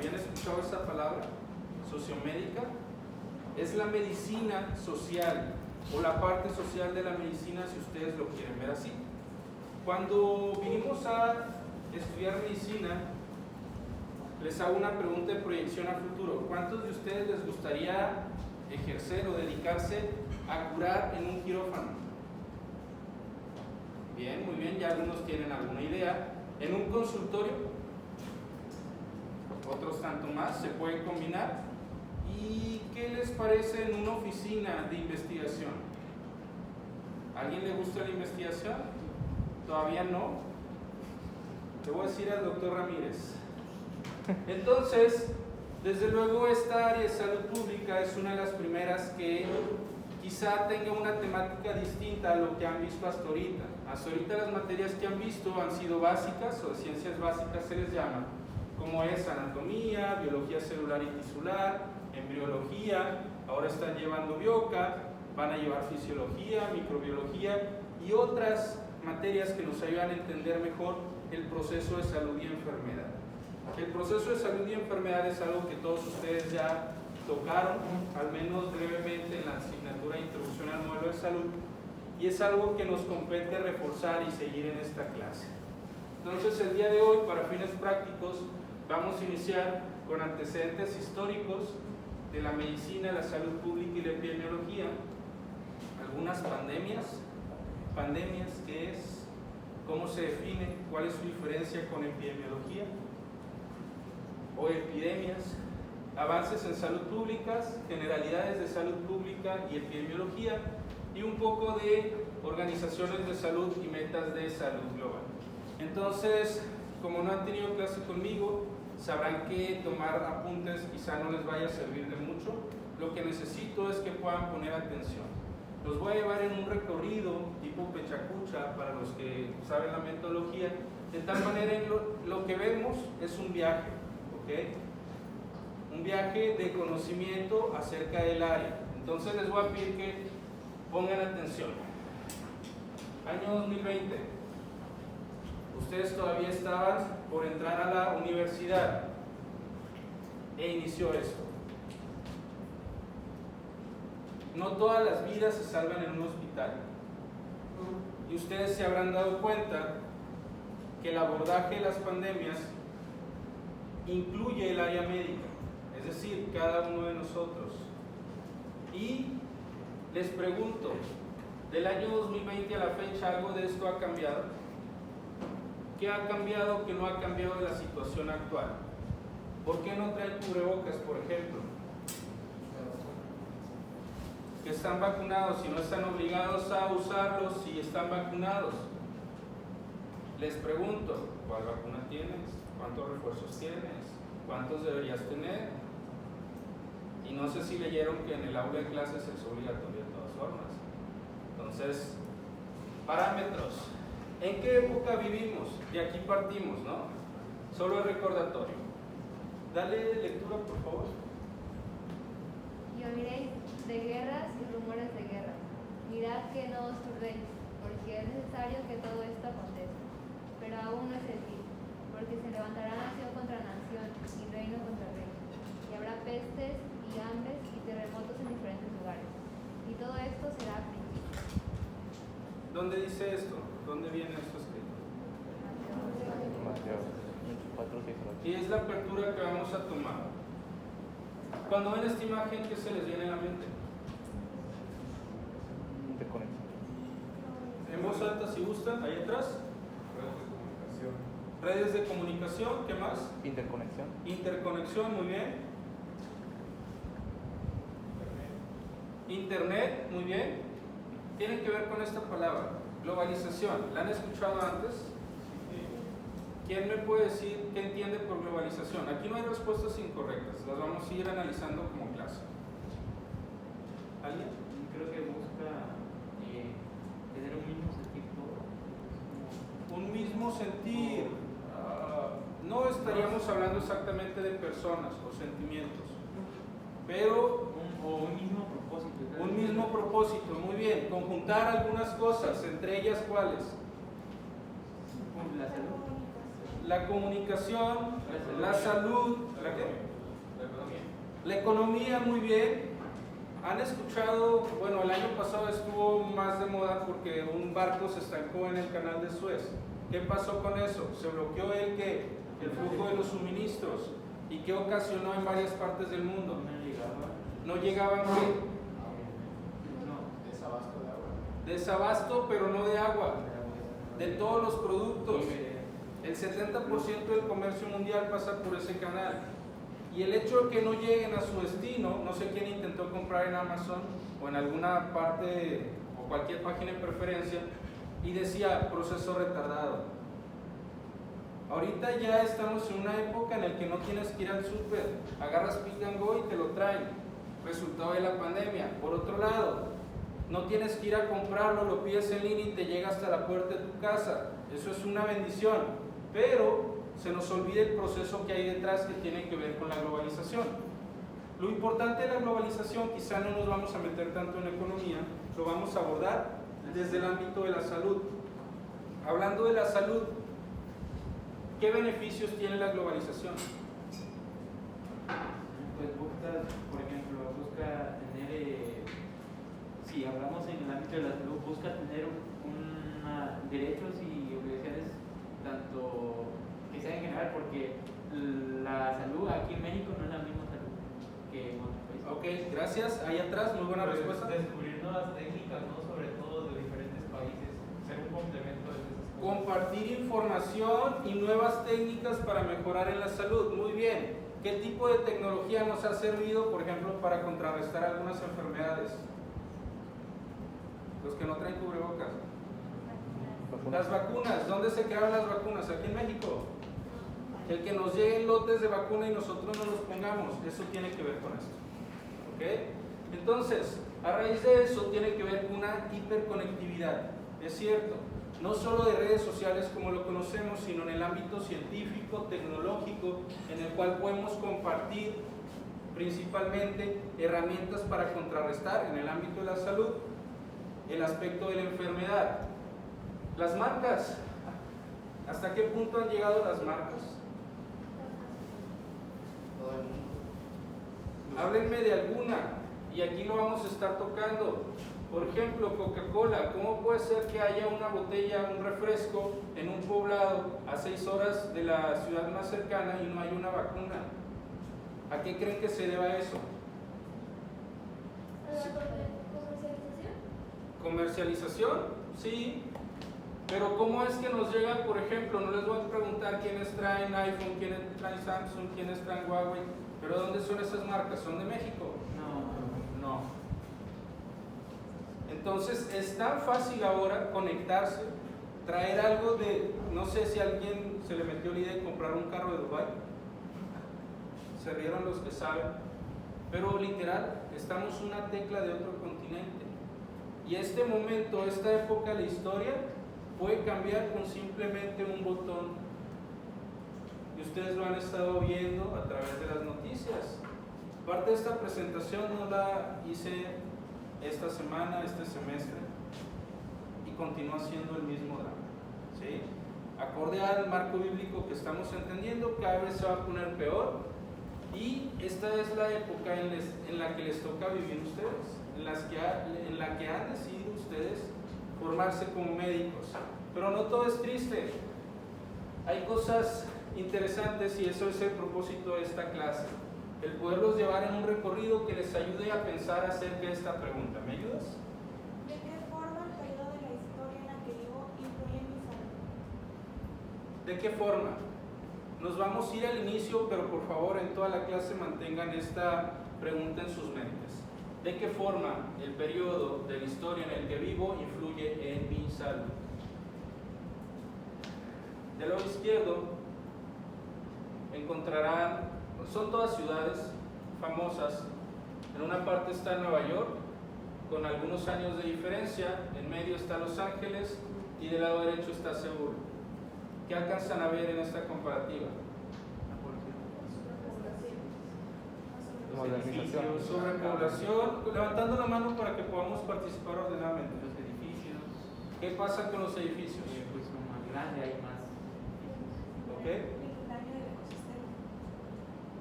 ¿Habían escuchado esa palabra? Sociomédica. Es la medicina social o la parte social de la medicina, si ustedes lo quieren ver así. Cuando vinimos a estudiar medicina, les hago una pregunta de proyección a futuro. ¿Cuántos de ustedes les gustaría ejercer o dedicarse a curar en un quirófano? Bien, muy bien, ya algunos tienen alguna idea. ¿En un consultorio? Otros tanto más, se pueden combinar. ¿Y qué les parece en una oficina de investigación? ¿A alguien le gusta la investigación? ¿Todavía no? Le voy a decir al doctor Ramírez. Entonces, desde luego esta área de salud pública es una de las primeras que quizá tenga una temática distinta a lo que han visto hasta ahorita. Hasta ahorita las materias que han visto han sido básicas o de ciencias básicas se les llama, como es anatomía, biología celular y tisular, embriología, ahora están llevando bioca, van a llevar fisiología, microbiología y otras materias que nos ayudan a entender mejor el proceso de salud y enfermedad. El proceso de salud y enfermedad es algo que todos ustedes ya tocaron, al menos brevemente en la asignatura de Introducción al Modelo de Salud, y es algo que nos compete reforzar y seguir en esta clase. Entonces, el día de hoy, para fines prácticos, vamos a iniciar con antecedentes históricos de la medicina, la salud pública y la epidemiología, algunas pandemias, ¿qué es? ¿Cómo se define? ¿Cuál es su diferencia con epidemiología? O epidemias, avances en salud pública, generalidades de salud pública y epidemiología, y un poco de organizaciones de salud y metas de salud global. Entonces, como no han tenido clase conmigo, sabrán que tomar apuntes quizá no les vaya a servir de mucho. Lo que necesito es que puedan poner atención. Los voy a llevar en un recorrido tipo pechacucha para los que saben la metodología, de tal manera en lo que vemos es un viaje, ¿ok? Un viaje de conocimiento acerca del área. Entonces les voy a pedir que pongan atención. Año 2020. Ustedes todavía estaban por entrar a la universidad e inició esto. No todas las vidas se salvan en un hospital. Y ustedes se habrán dado cuenta que el abordaje de las pandemias incluye el área médica, es decir, cada uno de nosotros. Y les pregunto, del año 2020 a la fecha, ¿algo de esto ha cambiado? ¿Qué ha cambiado que no ha cambiado de la situación actual? ¿Por qué no traen cubrebocas, por ejemplo? Que están vacunados y no están obligados a usarlos si están vacunados. Les pregunto, ¿cuál vacuna tienes? ¿Cuántos refuerzos tienes? ¿Cuántos deberías tener? Y no sé si leyeron que en el aula de clases es obligatorio de todas formas. Entonces, parámetros. ¿En qué época vivimos? De aquí partimos, ¿no? Solo el recordatorio. Dale lectura, por favor. Y oiréis de guerras y rumores de guerra. Mirad que no os turbéis, porque es necesario que todo esto acontezca. Pero aún no es el fin, porque se levantará nación contra nación y reino contra reino. Y habrá pestes y hambres y terremotos en diferentes lugares. Y todo esto será a principio. ¿Dónde dice esto? ¿Dónde viene esto escrito? Mateo 24:6. Y es la apertura que vamos a tomar. Cuando ven esta imagen, ¿qué se les viene a la mente? Interconexión. En voz alta, si gustan, ahí atrás. Redes de comunicación, ¿qué más? Interconexión. Interconexión, muy bien. Internet, muy bien. Tiene que ver con esta palabra, globalización. ¿La han escuchado antes? ¿Quién me puede decir qué entiende por globalización? Aquí no hay respuestas incorrectas, las vamos a ir analizando como clase. ¿Alguien? Creo que busca tener un mismo sentido. Un mismo sentir. No estaríamos hablando exactamente de personas o sentimientos, pero Un mismo propósito. un mismo propósito, muy bien. Conjuntar algunas cosas, entre ellas ¿cuáles? La salud. La comunicación, la salud, la ¿La qué? La economía. La economía, muy bien. ¿Han escuchado? Bueno, el año pasado estuvo más de moda porque un barco se estancó en el canal de Suez. ¿Qué pasó con eso? Se bloqueó el flujo de los suministros. ¿Y qué ocasionó en varias partes del mundo? No llegaban ¿qué? Desabasto de agua. Desabasto, pero no de agua, de todos los productos. El 70% del comercio mundial pasa por ese canal. Y el hecho de que no lleguen a su destino, no sé quién intentó comprar en Amazon o en alguna parte o cualquier página de preferencia y decía proceso retardado. Ahorita ya estamos en una época en la que no tienes que ir al súper, agarras Pick and Go y te lo traen, resultado de la pandemia. Por otro lado, no tienes que ir a comprarlo, lo pides en línea y te llega hasta la puerta de tu casa. Eso es una bendición, pero se nos olvida el proceso que hay detrás que tiene que ver con la globalización. Lo importante de la globalización, quizá no nos vamos a meter tanto en economía, lo vamos a abordar desde el ámbito de la salud. Hablando de la salud, ¿qué beneficios tiene la globalización? Pues busca, por ejemplo, tener, si hablamos en el ámbito de la salud, busca tener derechos y obligaciones tanto que sea en general, porque la salud aquí en México no es la misma salud que en otros países. Ok, gracias. Ahí atrás, muy buena respuesta. Descubrir nuevas técnicas, ¿no? Sobre todo de diferentes países, ser un complemento de esas cosas. Compartir información y nuevas técnicas para mejorar en la salud. Muy bien. ¿Qué tipo de tecnología nos ha servido, por ejemplo, para contrarrestar algunas enfermedades? Los que no traen cubrebocas. Las vacunas. ¿Dónde se crearon las vacunas? Aquí en México. El que nos lleguen lotes de vacuna y nosotros no los pongamos, eso tiene que ver con esto. ¿Ok? Entonces, a raíz de eso tiene que ver con una hiperconectividad. Es cierto, no solo de redes sociales como lo conocemos, sino en el ámbito científico, tecnológico, en el cual podemos compartir principalmente herramientas para contrarrestar en el ámbito de la salud el aspecto de la enfermedad. Las marcas, ¿hasta qué punto han llegado las marcas? Todo el mundo. Háblenme de alguna, y aquí lo vamos a estar tocando. Por ejemplo, Coca-Cola. ¿Cómo puede ser que haya una botella, un refresco en un poblado a 6 horas de la ciudad más cercana y no hay una vacuna? ¿A qué creen que se deba eso? ¿Comercialización? Sí. Pero ¿cómo es que nos llegan, por ejemplo? No les voy a preguntar quiénes traen iPhone, quiénes traen Samsung, quiénes traen Huawei, pero ¿dónde son esas marcas? ¿Son de México? No. Entonces es tan fácil ahora conectarse, traer algo de, no sé si a alguien se le metió la idea de comprar un carro de Dubái, se rieron los que saben, pero literal, estamos una tecla de otro continente. Y este momento, esta época de la historia, puede cambiar con simplemente un botón. Y ustedes lo han estado viendo a través de las noticias. Parte de esta presentación no la hice esta semana, este semestre, y continúa siendo el mismo drama. ¿Sí? Acorde al marco bíblico que estamos entendiendo, cada vez se va a poner peor, y esta es la época en la que les toca vivir ustedes, en la que han decidido ustedes formarse como médicos. Pero no todo es triste, hay cosas interesantes y eso es el propósito de esta clase, el poderlos llevar en un recorrido que les ayude a pensar acerca de esta pregunta. ¿Me ayudas? ¿De qué forma el periodo de la historia en la que vivo influye en mi salud? ¿De qué forma? Nos vamos a ir al inicio, pero por favor en toda la clase mantengan esta pregunta en sus mentes. ¿De qué forma el periodo de la historia en el que vivo influye en mi salud? Del lado izquierdo encontrarán, son todas ciudades famosas. En una parte está Nueva York, con algunos años de diferencia, en medio está Los Ángeles y del lado derecho está Seúl. ¿Qué alcanzan a ver en esta comparativa? Modernización. Sobrepoblación, levantando la mano para que podamos participar ordenadamente. Los edificios, ¿Qué pasa con los edificios? pues son más grandes, hay más. ¿Ok? El daño del ecosistema.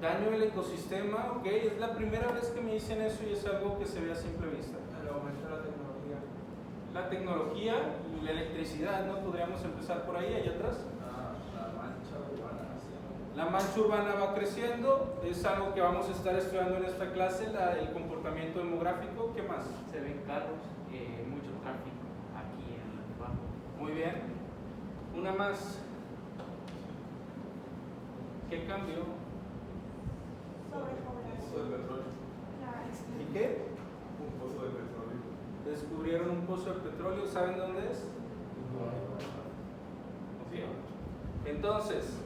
Daño del ecosistema, ok, es la primera vez que me dicen eso y es algo que se ve a simple vista. El aumento de la tecnología. La tecnología, la electricidad, ¿no? Podríamos empezar por ahí, allá atrás. La mancha urbana. La mancha urbana va creciendo, es algo que vamos a estar estudiando en esta clase, el comportamiento demográfico. ¿Qué más? Se ven carros, mucho tráfico aquí en el trabajo. Muy bien. Una más. ¿Qué cambió? Sobrepoblación. Claro. ¿Y qué? Descubrieron un pozo de petróleo, ¿saben dónde es? Ok. Entonces,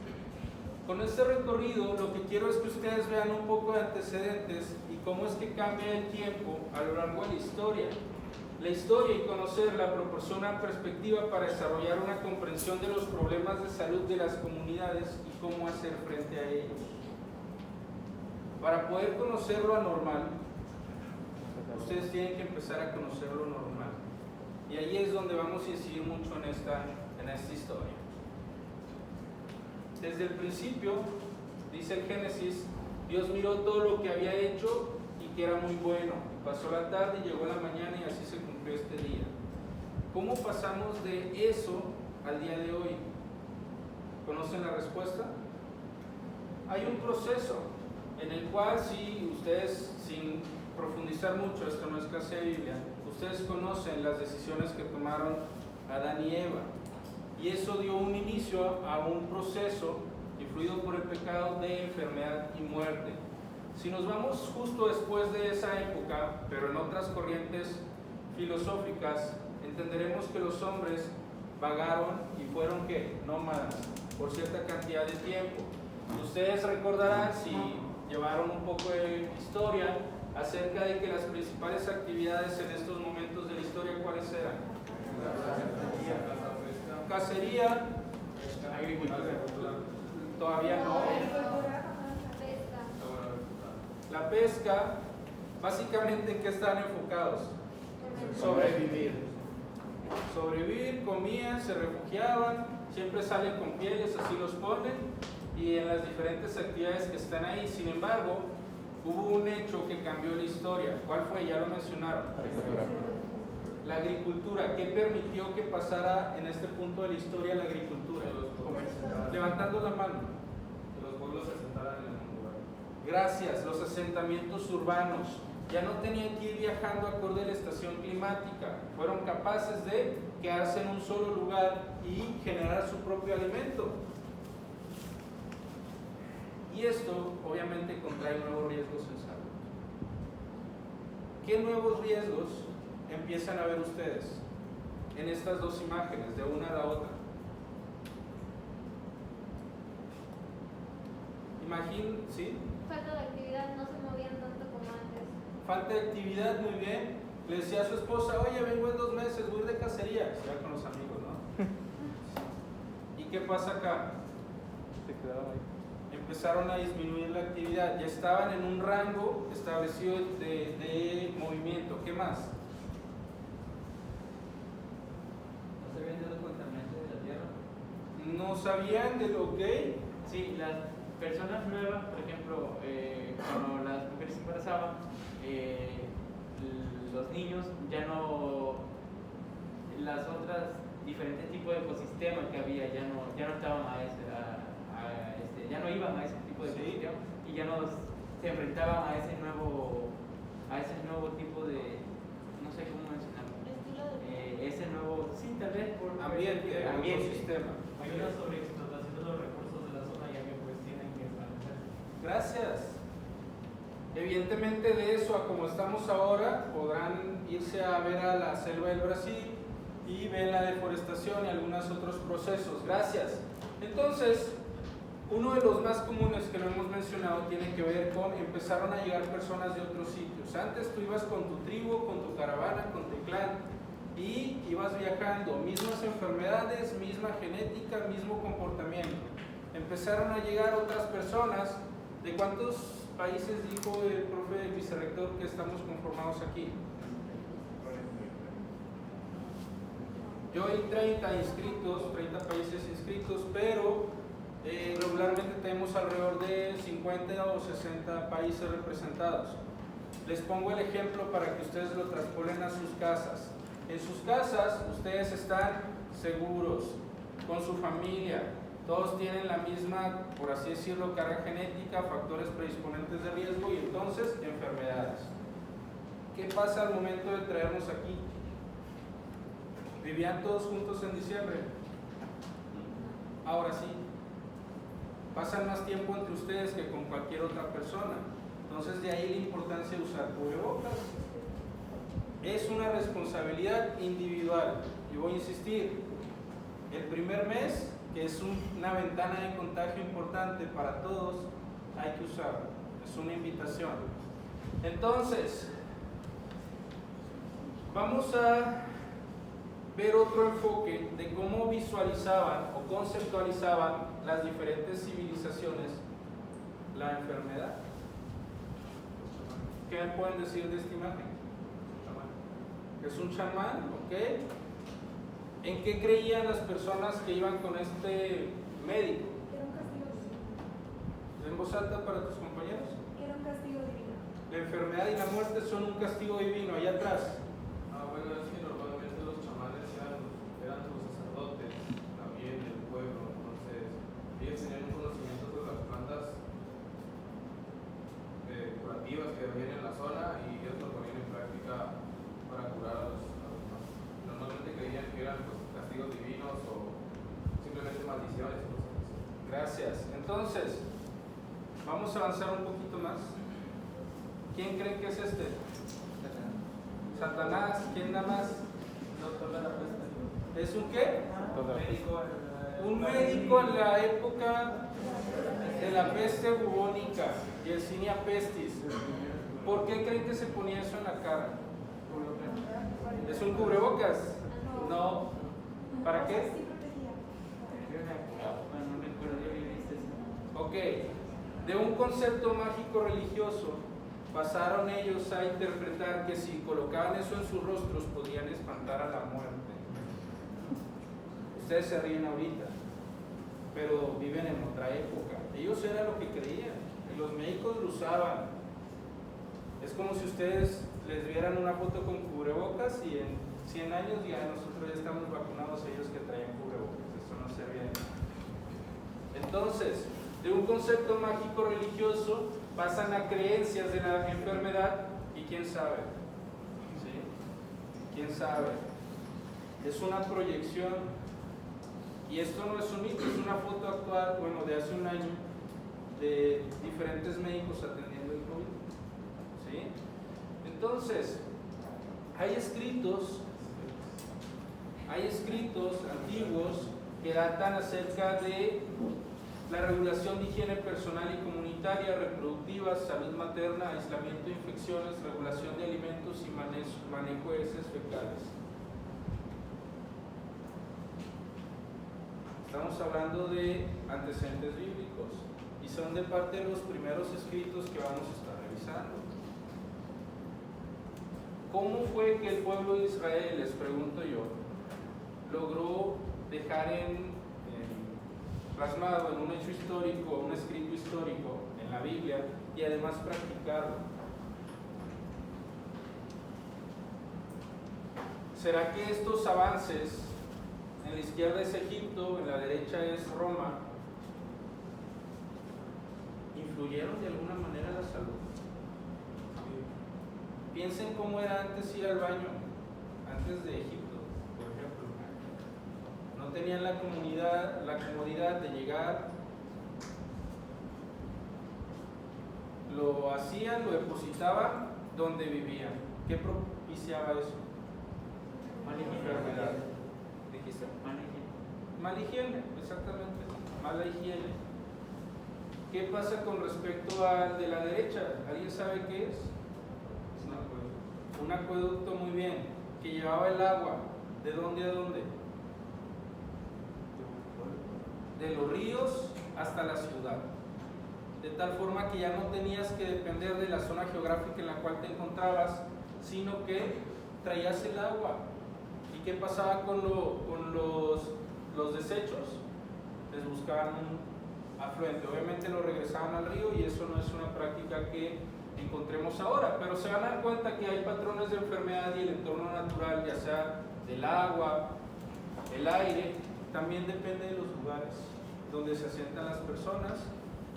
con este recorrido lo que quiero es que ustedes vean un poco de antecedentes y cómo es que cambia el tiempo a lo largo de la historia. La historia y conocerla proporciona perspectiva para desarrollar una comprensión de los problemas de salud de las comunidades y cómo hacer frente a ellos. Para poder conocer lo anormal, ustedes tienen que empezar a conocer lo normal. Y ahí es donde vamos a incidir mucho en esta historia. Desde el principio, dice el Génesis, Dios miró todo lo que había hecho y que era muy bueno. Pasó la tarde y llegó la mañana y así se cumplió este día. ¿Cómo pasamos de eso al día de hoy? ¿Conocen la respuesta? Hay un proceso en el cual, si ustedes, sin profundizar mucho, esto no es clase de Biblia, ustedes conocen las decisiones que tomaron Adán y Eva, y eso dio un inicio a un proceso influido por el pecado de enfermedad y muerte. Si nos vamos justo después de esa época, pero en otras corrientes filosóficas, entenderemos que los hombres vagaron y fueron ¿qué? Nómadas por cierta cantidad de tiempo. Ustedes recordarán, si llevaron un poco de historia, acerca de que las principales actividades en estos momentos de la historia, ¿cuáles eran? Cacería, agricultura, todavía no. La pesca, básicamente ¿en qué están enfocados? Sobrevivir. Sobrevivir, comían, se refugiaban, siempre salen con pieles, así los ponen, y en las diferentes actividades que están ahí. Sin embargo, hubo un hecho que cambió la historia. ¿Cuál fue? Ya lo mencionaron. La agricultura. ¿Qué permitió que pasara en este punto de la historia la agricultura? Levantando la mano. Que los pueblos se asentaran en un lugar. Gracias, los asentamientos urbanos. Ya no tenían que ir viajando acorde a la estación climática. Fueron capaces de quedarse en un solo lugar y generar su propio alimento. Y esto obviamente contrae nuevos riesgos en salud. ¿Qué nuevos riesgos empiezan a ver ustedes en estas dos imágenes, de una a la otra? Imaginen, ¿sí? Falta de actividad, no se movían tanto como antes. Falta de actividad, muy bien. Le decía a su esposa, oye, vengo en 2 meses, voy a ir de cacería. Se va con los amigos, ¿no? ¿Y qué pasa acá? Se quedaron ahí. Empezaron a disminuir la actividad, ya estaban en un rango establecido de movimiento. ¿Qué más? ¿No se habían dado contaminantes de la tierra? No sabían de lo que... Sí, las personas nuevas, por ejemplo, cuando las mujeres se embarazaban, los niños ya no, las otras diferentes tipos de ecosistemas que había ya no estaban ya no iban a ese tipo de ecosistema y ya no se enfrentaban a ese nuevo tipo de, no sé cómo mencionarlo, ese nuevo, sí, tal vez por ambiente, ecosistema. Hay una sobreexplotación de los recursos de la zona ya que pues tienen que establecer. Gracias. Evidentemente de eso a como estamos ahora, podrán irse a ver a la selva del Brasil y ver la deforestación y algunos otros procesos. Gracias. Entonces, uno de los más comunes que lo hemos mencionado tiene que ver con empezaron a llegar personas de otros sitios. Antes tú ibas con tu tribu, con tu caravana, con tu clan y ibas viajando, mismas enfermedades, misma genética, mismo comportamiento. Empezaron a llegar otras personas. ¿De cuántos países dijo el profe del vicerrector que estamos conformados aquí? Yo hay 30 inscritos, 30 países inscritos, pero Regularmente tenemos alrededor de 50 o 60 países representados. Les pongo el ejemplo para que ustedes lo traspolen a sus casas. En sus casas ustedes están seguros, con su familia, todos tienen la misma, por así decirlo, carga genética, factores predisponentes de riesgo y entonces enfermedades. ¿Qué pasa al momento de traernos aquí? ¿Vivían todos juntos en diciembre? Ahora sí. Pasan más tiempo entre ustedes que con cualquier otra persona. Entonces de ahí la importancia de usar cubrebocas. Es una responsabilidad individual. Y voy a insistir, el primer mes, que es una ventana de contagio importante para todos, hay que usarlo. Es una invitación. Entonces, vamos a ver otro enfoque de cómo visualizaban o conceptualizaban las diferentes civilizaciones la enfermedad. ¿Qué me pueden decir de esta imagen? Es un chamán, ¿ok? ¿En qué creían las personas que iban con este médico? Que era un castigo divino. ¿En voz alta para tus compañeros? Que era un castigo divino. La enfermedad y la muerte son un castigo divino. Allá atrás. Bueno, es que normalmente los chamanes eran los sacerdotes también del pueblo, entonces ellos tenían un conocimiento sobre las plantas curativas que había en la zona y ellos lo ponían en práctica para curar a los demás. Normalmente creían que eran pues, castigos divinos o simplemente maldiciones. Gracias. Entonces, vamos a avanzar un poquito más. ¿Quién cree que es este? Satanás. ¿Quién nada más? ¿Es un qué? Un médico en la época de la peste bubónica, Yersinia pestis. ¿Por qué creen que se ponía eso en la cara? ¿Es un cubrebocas? No. ¿Para qué? Sí protegía. No me acuerdo, yo había visto eso. Ok. De un concepto mágico religioso pasaron ellos a interpretar que si colocaban eso en sus rostros podían espantar a la muerte. Ustedes se ríen ahorita, pero viven en otra época. Ellos era lo que creían y los médicos lo usaban. Es como si ustedes les vieran una foto con cubrebocas y en 100 años ya nosotros ya estamos vacunados, ellos que traían cubrebocas. Eso no servía de nada. Entonces, de un concepto mágico religioso pasan a creencias de la enfermedad y quién sabe. ¿Sí? ¿Quién sabe? Es una proyección. Y esto no es un mito, es una foto actual, bueno, de hace un año, de diferentes médicos atendiendo el COVID. ¿Sí? Entonces, hay escritos antiguos que datan acerca de la regulación de higiene personal y comunitaria, reproductiva, salud materna, aislamiento de infecciones, regulación de alimentos y manejo de heces fecales. Estamos hablando de antecedentes bíblicos y son de parte de los primeros escritos que vamos a estar revisando. ¿Cómo fue que el pueblo de Israel, les pregunto yo, logró dejar plasmado en un hecho histórico, un escrito histórico en la Biblia y además practicarlo? ¿Será que estos avances, en la izquierda es Egipto, en la derecha es Roma, influyeron de alguna manera en la salud? Piensen cómo era antes ir al baño, antes de Egipto, por ejemplo. No tenían la comodidad de llegar, lo hacían, lo depositaban donde vivían. ¿Qué propiciaba eso? Enfermedad. ¿Dijiste? Mala higiene, exactamente. Mala higiene. ¿Qué pasa con respecto al de la derecha? ¿Alguien sabe qué es? Un acueducto, muy bien, que llevaba el agua. ¿De dónde a dónde? De los ríos hasta la ciudad. De tal forma que ya no tenías que depender de la zona geográfica en la cual te encontrabas, sino que traías el agua. ¿Y qué pasaba con los desechos? Les buscaban afluente. Obviamente lo regresaban al río y eso no es una práctica que encontremos ahora, pero se van a dar cuenta que hay patrones de enfermedad y el entorno natural, ya sea del agua, el aire, también depende de los lugares donde se asientan las personas.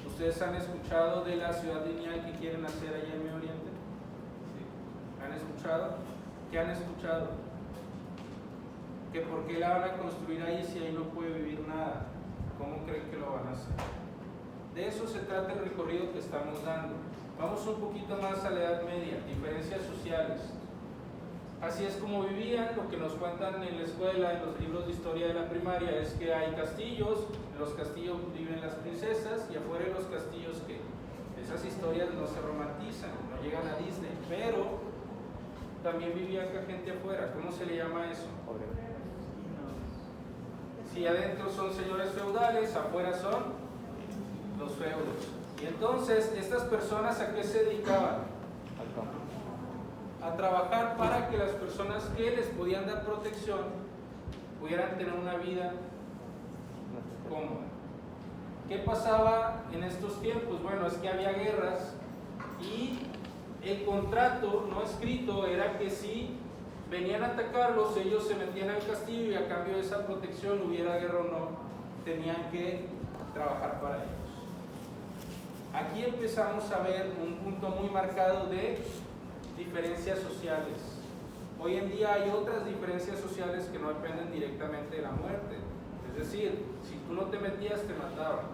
¿Ustedes han escuchado de la ciudad lineal que quieren hacer allá en Medio Oriente? ¿Sí? ¿Han escuchado? ¿Qué han escuchado? ¿Que por qué la van a construir ahí si ahí no puede vivir nada? ¿Cómo creen que lo van a hacer? De eso se trata el recorrido que estamos dando. Vamos un poquito más a la Edad Media, diferencias sociales. Así es como vivían. Lo que nos cuentan en la escuela, en los libros de historia de la primaria, es que hay castillos, en los castillos viven las princesas y afuera de los castillos que esas historias no se romantizan, no llegan a Disney, pero también vivía acá gente afuera. ¿Cómo se le llama eso? Si adentro son señores feudales, afuera son los feudos. Y entonces, estas personas, ¿a qué se dedicaban? Al campo. A trabajar para que las personas que les podían dar protección pudieran tener una vida cómoda. ¿Qué pasaba en estos tiempos? Bueno, es que había guerras y el contrato no escrito era que si venían a atacarlos, ellos se metían al castillo y a cambio de esa protección, hubiera guerra o no, tenían que trabajar para ellos. Aquí empezamos a ver un punto muy marcado de diferencias sociales. Hoy en día hay otras diferencias sociales que no dependen directamente de la muerte. Es decir, si tú no te metías, te mataban.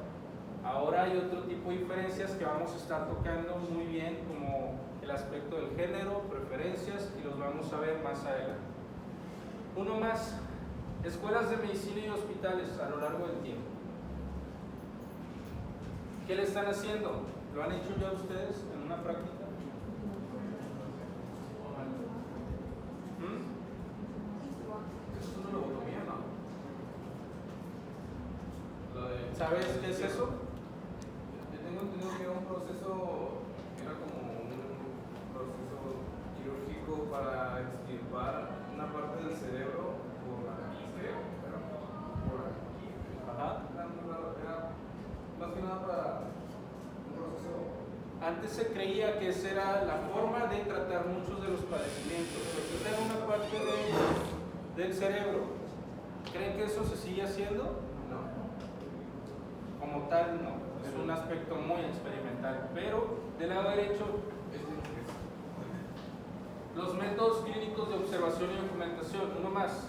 Ahora hay otro tipo de diferencias que vamos a estar tocando muy bien, como el aspecto del género, preferencias, y los vamos a ver más adelante. Uno más, escuelas de medicina y hospitales a lo largo del tiempo. ¿Qué le están haciendo? ¿Lo han hecho ya ustedes en una práctica? Eso es una lobotomía, ¿no? ¿Sabes qué es eso? Yo tengo entendido que era un proceso, era como un proceso quirúrgico para extirpar una parte del cerebro por aquí, creo, pero por aquí. Ajá. Era más que nada para un proceso. Antes se creía que esa era la forma de tratar muchos de los padecimientos, porque esa era una parte del cerebro. ¿Creen que eso se sigue haciendo? No. Como tal, no. Es un aspecto muy experimental. Pero del lado derecho, los métodos clínicos de observación y documentación. Uno más.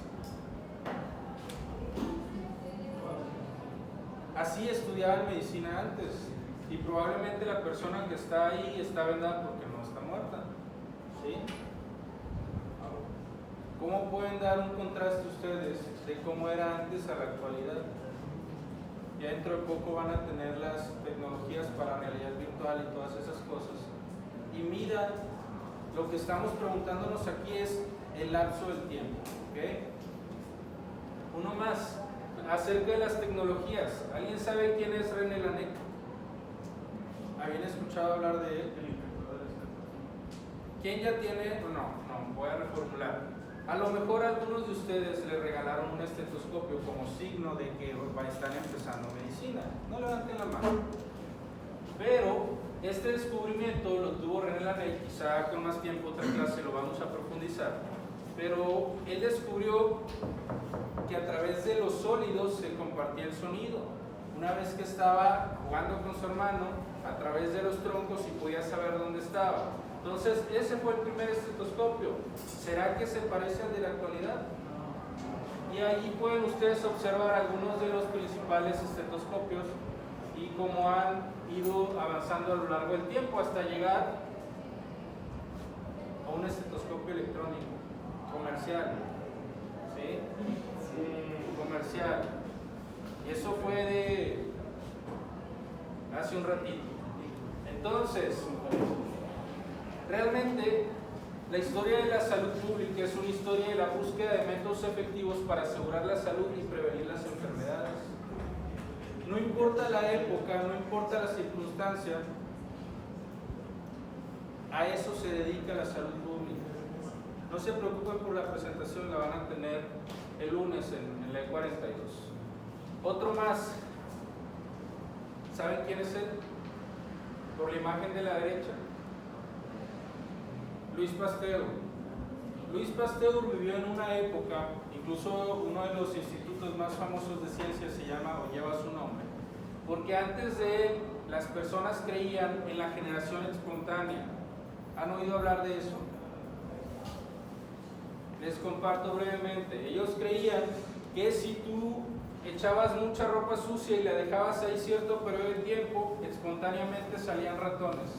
Así estudiaban medicina antes. Y probablemente la persona que está ahí está vendada porque no está muerta. ¿Sí? ¿Cómo pueden dar un contraste ustedes de cómo era antes a la actualidad? Ya dentro de poco van a tener las tecnologías para realidad virtual y todas esas cosas. Y mira, lo que estamos preguntándonos aquí es el lapso del tiempo. ¿Okay? Uno más, acerca de las tecnologías. ¿Alguien sabe quién es René Laennec? ¿Habían escuchado hablar de él? ¿Quién ya tiene? No, voy a reformular. A lo mejor algunos de ustedes le regalaron un estetoscopio como signo de que están empezando medicina. No levanten la mano. Pero este descubrimiento lo tuvo René Laennec, quizá con más tiempo otra clase lo vamos a profundizar. Pero él descubrió que a través de los sólidos se compartía el sonido. Una vez que estaba jugando con su hermano, a través de los troncos y podía saber dónde estaba. Entonces, ese fue el primer estetoscopio. ¿Será que se parece al de la actualidad? Y ahí pueden ustedes observar algunos de los principales estetoscopios y cómo han ido avanzando a lo largo del tiempo hasta llegar a un estetoscopio electrónico comercial. ¿Sí? Comercial. Y eso fue de hace un ratito. Entonces, realmente la historia de la salud pública es una historia de la búsqueda de métodos efectivos para asegurar la salud y prevenir las enfermedades. No importa la época, no importa la circunstancia, a eso se dedica la salud pública. No se preocupen por la presentación, la van a tener el lunes en la E42. Otro más. ¿Saben quién es él? Por la imagen de la derecha. Luis Pasteur. Luis Pasteur vivió en una época, incluso uno de los institutos más famosos de ciencia se llama o lleva su nombre, porque antes de él las personas creían en la generación espontánea. ¿Han oído hablar de eso? Les comparto brevemente. Ellos creían que si tú echabas mucha ropa sucia y la dejabas ahí cierto periodo de tiempo, espontáneamente salían ratones.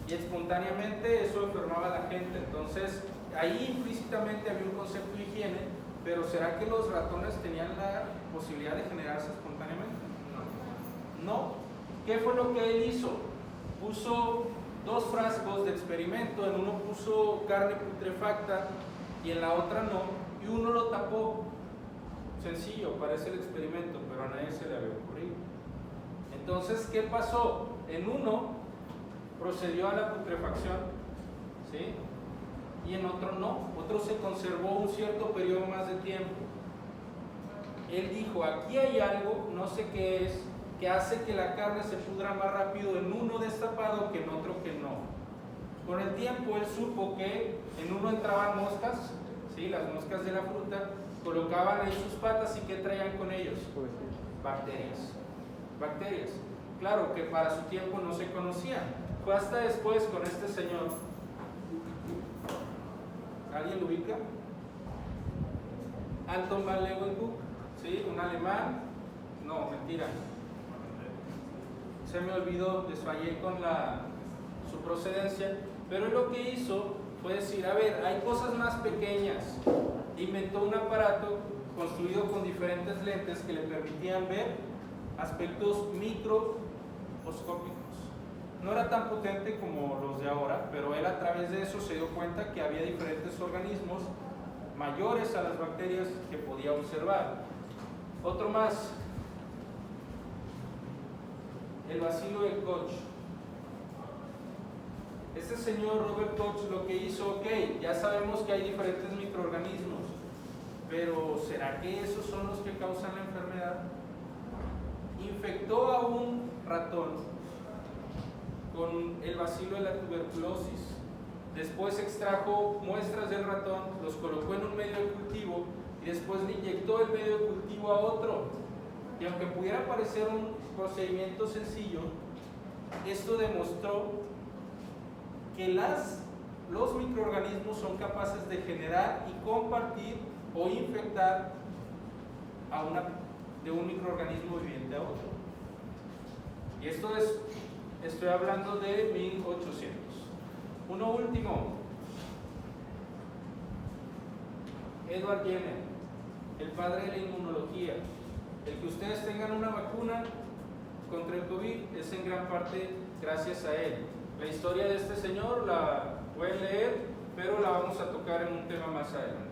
Y espontáneamente eso enfermaba a la gente. Entonces, ahí implícitamente había un concepto de higiene, pero ¿será que los ratones tenían la posibilidad de generarse espontáneamente? No. ¿Qué fue lo que él hizo? Puso 2 frascos de experimento, en uno puso carne putrefacta y en la otra no, y uno lo tapó. Sencillo, parece el experimento, pero a nadie se le había ocurrido. Entonces, ¿qué pasó? En uno procedió a la putrefacción, ¿sí? Y en otro no, otro se conservó un cierto periodo más de tiempo. Él dijo, aquí hay algo, no sé qué es, que hace que la carne se pudra más rápido en uno destapado que en otro que no. Con el tiempo él supo que en uno entraban moscas, ¿sí? Las moscas de la fruta, colocaban ahí sus patas y ¿qué traían con ellos? Bacterias. Bacterias. Claro que para su tiempo no se conocían. Fue hasta después con este señor. ¿Alguien lo ubica? Anton van Leeuwenhoek, ¿sí? Un alemán. No, mentira. Se me olvidó, desfallé con su procedencia, pero él lo que hizo fue decir, a ver, hay cosas más pequeñas. Inventó un aparato construido con diferentes lentes que le permitían ver aspectos microscópicos. No era tan potente como los de ahora, pero él a través de eso se dio cuenta que había diferentes organismos mayores a las bacterias que podía observar. Otro más, el bacilo de Koch. Este señor Robert Koch lo que hizo, ok, ya sabemos que hay diferentes microorganismos, pero ¿será que esos son los que causan la enfermedad? Infectó a un ratón con el bacilo de la tuberculosis. Después extrajo muestras del ratón, los colocó en un medio de cultivo y después le inyectó el medio de cultivo a otro. Y aunque pudiera parecer un procedimiento sencillo, esto demostró que los microorganismos son capaces de generar y compartir o infectar de un microorganismo viviente a otro. Y esto estoy hablando de 1800. Uno último, Edward Jenner, el padre de la inmunología. El que ustedes tengan una vacuna contra el COVID es en gran parte gracias a él. La historia de este señor la pueden leer, pero la vamos a tocar en un tema más adelante.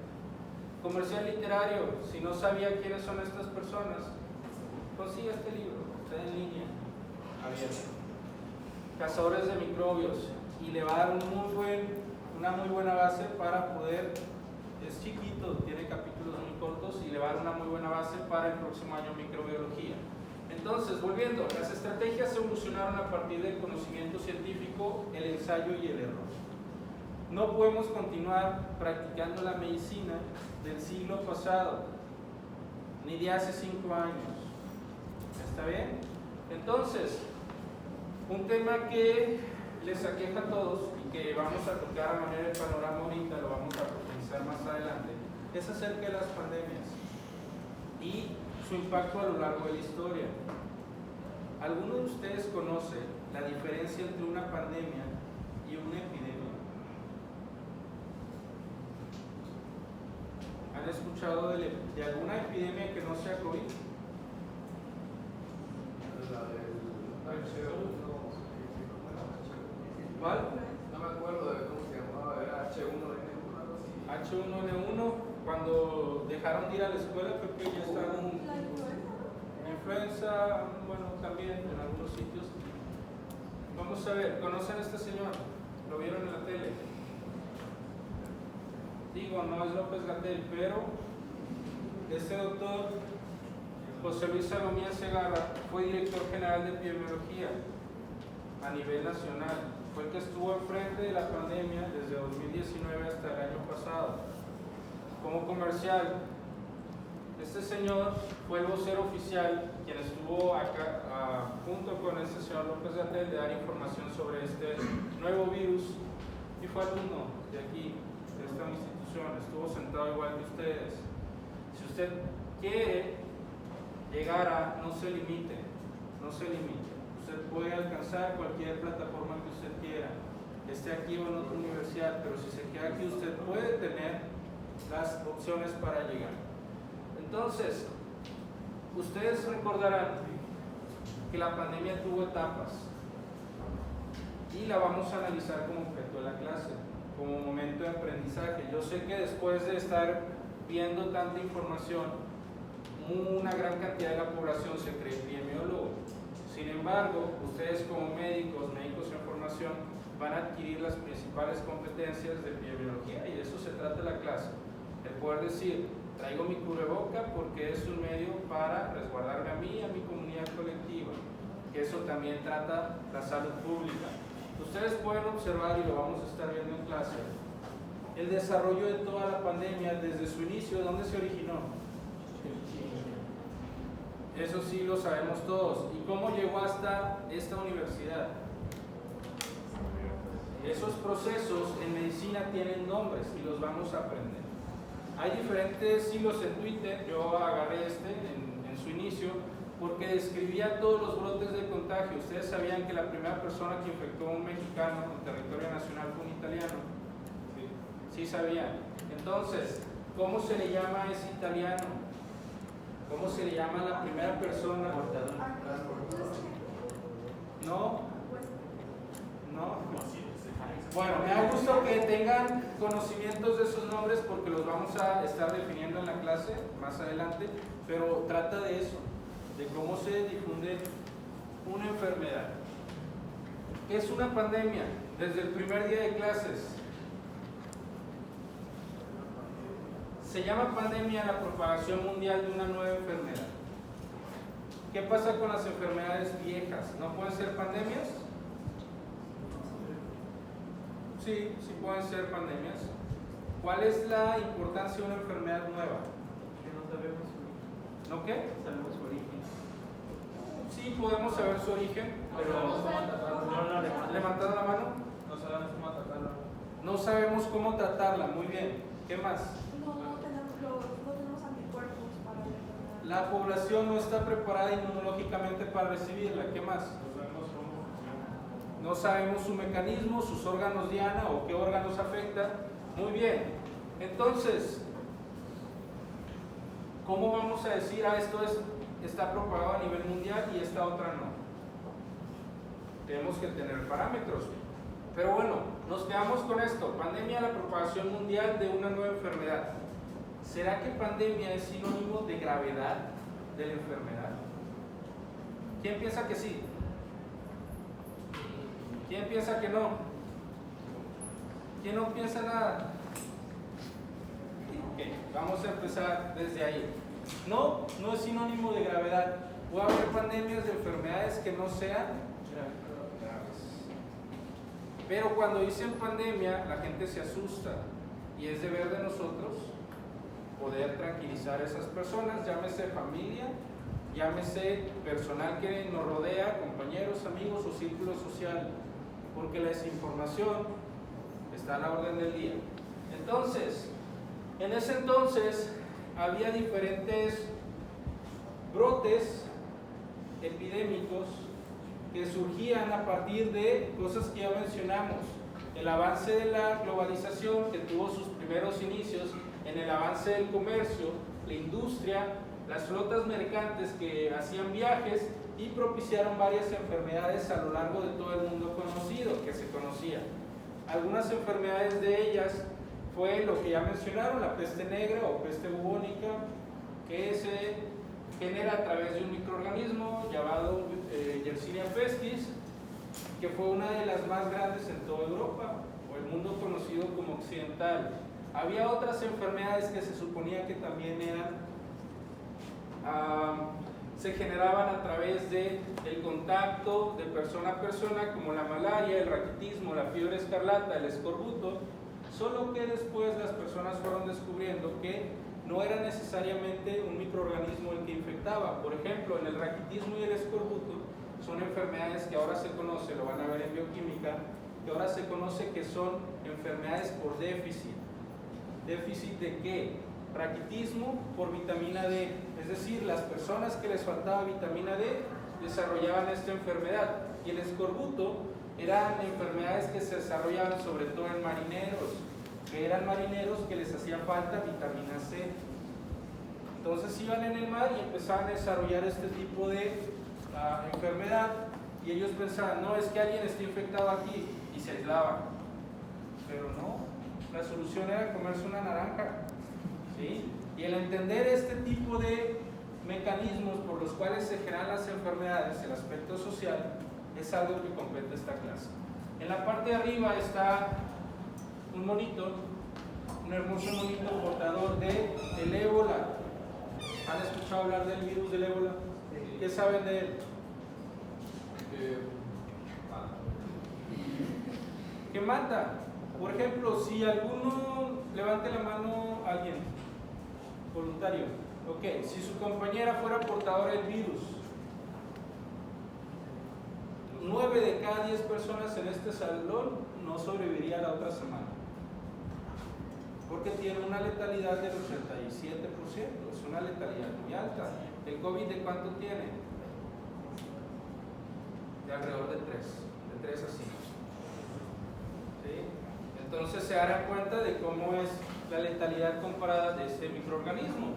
Comercial literario, si no sabía quiénes son estas personas, consiga este libro, está en línea, abierto. Cazadores de microbios, y le va a dar una muy buena base para poder, es chiquito, tiene capítulos muy cortos y le va a dar una muy buena base para el próximo año microbiología. Entonces, volviendo, las estrategias evolucionaron a partir del conocimiento científico, el ensayo y el error. No podemos continuar practicando la medicina del siglo pasado, ni de hace 5 años. ¿Está bien? Entonces, un tema que les aqueja a todos y que vamos a tocar a manera de panorama ahorita, lo vamos a profundizar más adelante, es acerca de las pandemias y su impacto a lo largo de la historia. ¿Alguno de ustedes conoce la diferencia entre una pandemia y una epidemia? ¿Han escuchado de alguna epidemia que no sea COVID? ¿Cuál? No me acuerdo de cómo se llamaba, era H1N1. H1N1, cuando dejaron de ir a la escuela, creo que ya estaban. Influenza, bueno, también en algunos sitios. Vamos a ver, ¿conocen a este señor? ¿Lo vieron en la tele? Digo, no es López Gatell, pero este doctor José Luis Salomía Segarra fue director general de epidemiología a nivel nacional. Fue el que estuvo al frente de la pandemia desde 2019 hasta el año pasado. Como comercial, este señor fue el vocero oficial quien estuvo acá junto con este señor López Gatell de dar información sobre este nuevo virus, y fue alumno de aquí, de esta institución, estuvo sentado igual que ustedes. Si usted quiere llegar a, no se limite, usted puede alcanzar cualquier plataforma que usted quiera, esté aquí o en otra universidad, pero si se queda aquí usted puede tener las opciones para llegar. Entonces, ustedes recordarán que la pandemia tuvo etapas y la vamos a analizar como objeto de la clase, como momento de aprendizaje. Yo sé que después de estar viendo tanta información, una gran cantidad de la población se cree epidemiólogo. Sin embargo, ustedes como médicos en formación, van a adquirir las principales competencias de epidemiología, y de eso se trata la clase. El poder decir, traigo mi cubreboca porque es un medio para resguardarme a mí y a mi comunidad colectiva, que eso también trata la salud pública. Ustedes pueden observar, y lo vamos a estar viendo en clase, el desarrollo de toda la pandemia desde su inicio. ¿Dónde se originó? Eso sí lo sabemos todos. ¿Y cómo llegó hasta esta universidad? Esos procesos en medicina tienen nombres y los vamos a aprender. Hay diferentes hilos en Twitter. Yo agarré este en su inicio porque describía todos los brotes de contagio. Ustedes sabían que la primera persona que infectó a un mexicano en territorio nacional fue un italiano. Sí sabían. Entonces, ¿cómo se le llama a ese italiano? ¿Cómo se le llama a la primera persona? No. Bueno, me da gusto que tengan conocimientos de esos nombres porque los vamos a estar definiendo en la clase más adelante, pero trata de eso, de cómo se difunde una enfermedad. ¿Qué es una pandemia? Desde el primer día de clases. Se llama pandemia la propagación mundial de una nueva enfermedad. ¿Qué pasa con las enfermedades viejas? ¿No pueden ser pandemias? Sí, sí pueden ser pandemias. ¿Cuál es la importancia de una enfermedad nueva? Que no sabemos su ¿No qué? sabemos su origen. Sí, podemos saber su origen, pero No, ¿levantar la mano? No sabemos cómo atacarla. No sabemos cómo tratarla. Muy bien. ¿Qué más? No tenemos anticuerpos para la enfermedad. La población no está preparada inmunológicamente para recibirla. ¿Qué más? No sabemos su mecanismo, sus órganos diana o qué órganos afecta. Muy bien. Entonces, ¿cómo vamos a decir esto está propagado a nivel mundial y esta otra no? Tenemos que tener parámetros. Pero bueno, nos quedamos con esto. Pandemia, la propagación mundial de una nueva enfermedad. ¿Será que pandemia es sinónimo de gravedad de la enfermedad? ¿Quién piensa que sí? ¿Quién piensa que no? ¿Quién no piensa nada? Ok, vamos a empezar desde ahí. No, no es sinónimo de gravedad. Puede haber pandemias de enfermedades que no sean graves. Pero cuando dicen pandemia, la gente se asusta y es deber de nosotros poder tranquilizar a esas personas, llámese familia, llámese personal que nos rodea, compañeros, amigos o círculo social, porque la desinformación está a la orden del día. Entonces, en ese entonces había diferentes brotes epidémicos que surgían a partir de cosas que ya mencionamos. El avance de la globalización, que tuvo sus primeros inicios en el avance del comercio, la industria, las flotas mercantes que hacían viajes y propiciaron varias enfermedades a lo largo de todo el mundo conocido, que se conocía. Algunas enfermedades de ellas fue lo que ya mencionaron, la peste negra o peste bubónica, que se genera a través de un microorganismo llamado Yersinia pestis, que fue una de las más grandes en toda Europa o el mundo conocido como occidental. Había otras enfermedades que se suponía que también eran se generaban a través del contacto de persona a persona, como la malaria, el raquitismo, la fiebre escarlata, el escorbuto, solo que después las personas fueron descubriendo que no era necesariamente un microorganismo el que infectaba. Por ejemplo, en el raquitismo y el escorbuto son enfermedades que ahora se conoce, lo van a ver en bioquímica, que ahora se conoce que son enfermedades por déficit. ¿Déficit de qué? Raquitismo por vitamina D, es decir, las personas que les faltaba vitamina D desarrollaban esta enfermedad, y el escorbuto eran enfermedades que se desarrollaban sobre todo en marineros, que eran marineros que les hacía falta vitamina C. Entonces iban en el mar y empezaban a desarrollar este tipo de enfermedad, y ellos pensaban, no, es que alguien está infectado aquí, y se aislaban. Pero no, la solución era comerse una naranja. ¿Sí? Y el entender este tipo de mecanismos por los cuales se generan las enfermedades, el aspecto social, es algo que compete esta clase. En la parte de arriba está un monito, un hermoso monito portador del ébola. ¿Han escuchado hablar del virus del ébola? ¿Qué saben de él? Que mata. Por ejemplo, si alguno, levante la mano alguien voluntario, ok, si su compañera fuera portadora del virus, 9 de cada 10 personas en este salón no sobreviviría la otra semana, porque tiene una letalidad del 87%, es una letalidad muy alta. ¿El COVID de cuánto tiene? De alrededor de 3 a 5. ¿Sí? Entonces se darán cuenta de cómo es la letalidad comparada de este microorganismo.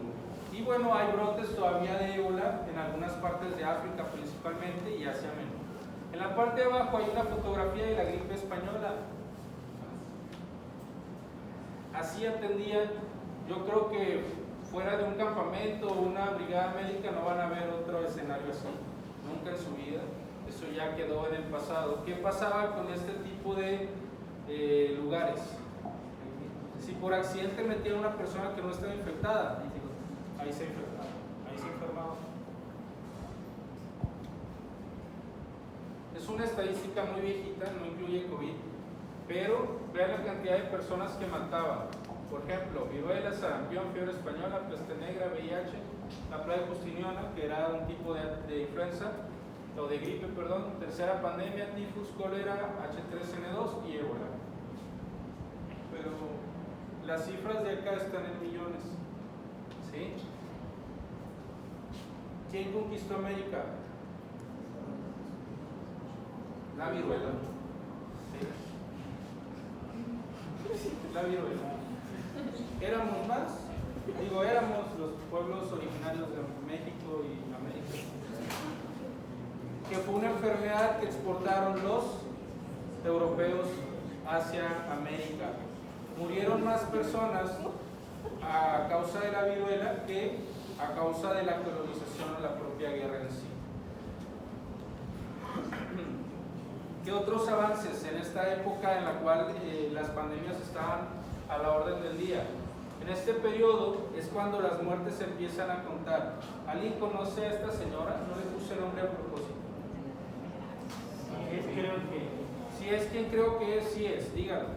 Y bueno, hay brotes todavía de ébola en algunas partes de África principalmente y Asia Menor. En la parte de abajo hay una fotografía de la gripe española. Así atendían. Yo creo que fuera de un campamento o una brigada médica no van a ver otro escenario así, nunca en su vida. Eso ya quedó en el pasado. ¿Qué pasaba con este tipo de lugares? Si por accidente metían a una persona que no estaba infectada, ahí se infectaba, ahí se enfermaba. Es una estadística muy viejita, no incluye COVID, pero vean la cantidad de personas que mataban. Por ejemplo, viruela, sarampión, fiebre española, peste negra, VIH, la plaga justiniana, que era un tipo de influenza, o de gripe, perdón, tercera pandemia, tifus, cólera, H3N2 y ébola. Pero las cifras de acá están en millones. ¿Sí? ¿Quién conquistó América? La viruela. ¿Sí? La viruela. Éramos más, éramos los pueblos originarios de México y América. Que fue una enfermedad que exportaron los europeos hacia América. Murieron más personas a causa de la viruela que a causa de la colonización o la propia guerra en sí. ¿Qué otros avances en esta época en la cual las pandemias estaban a la orden del día? En este periodo es cuando las muertes se empiezan a contar. ¿Alguien conoce a esta señora? No le puse nombre a propósito. Si es quien creo que es, sí es, dígalo.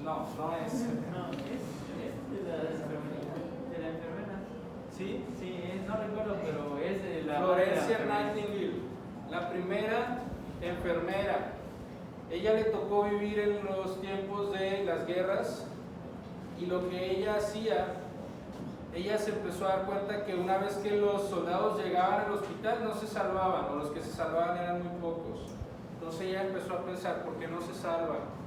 No, no es. No, es de la enfermera. ¿Sí? Sí, no recuerdo, pero es de la... Florencia Nightingale, la primera enfermera. Ella le tocó vivir en los tiempos de las guerras, y lo que ella hacía, ella se empezó a dar cuenta que una vez que los soldados llegaban al hospital no se salvaban, o los que se salvaban eran muy pocos. Entonces ella empezó a pensar, ¿por qué no se salvan?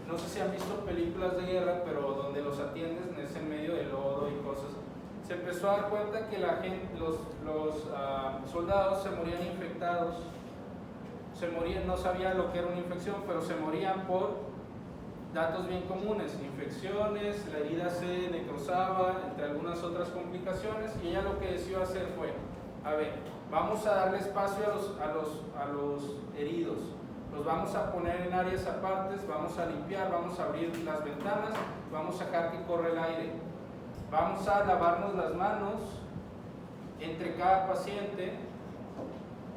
No sé si han visto películas de guerra, pero donde los atienden es en medio de lodo y cosas. Se empezó a dar cuenta que la gente, los soldados se morían infectados, no sabía lo que era una infección, pero se morían por datos bien comunes, infecciones, la herida se necrosaba, entre algunas otras complicaciones, y ella lo que decidió hacer fue, a ver, vamos a darle espacio a los heridos, los vamos a poner en áreas apartes, vamos a limpiar, vamos a abrir las ventanas, vamos a dejar que corra el aire, vamos a lavarnos las manos entre cada paciente,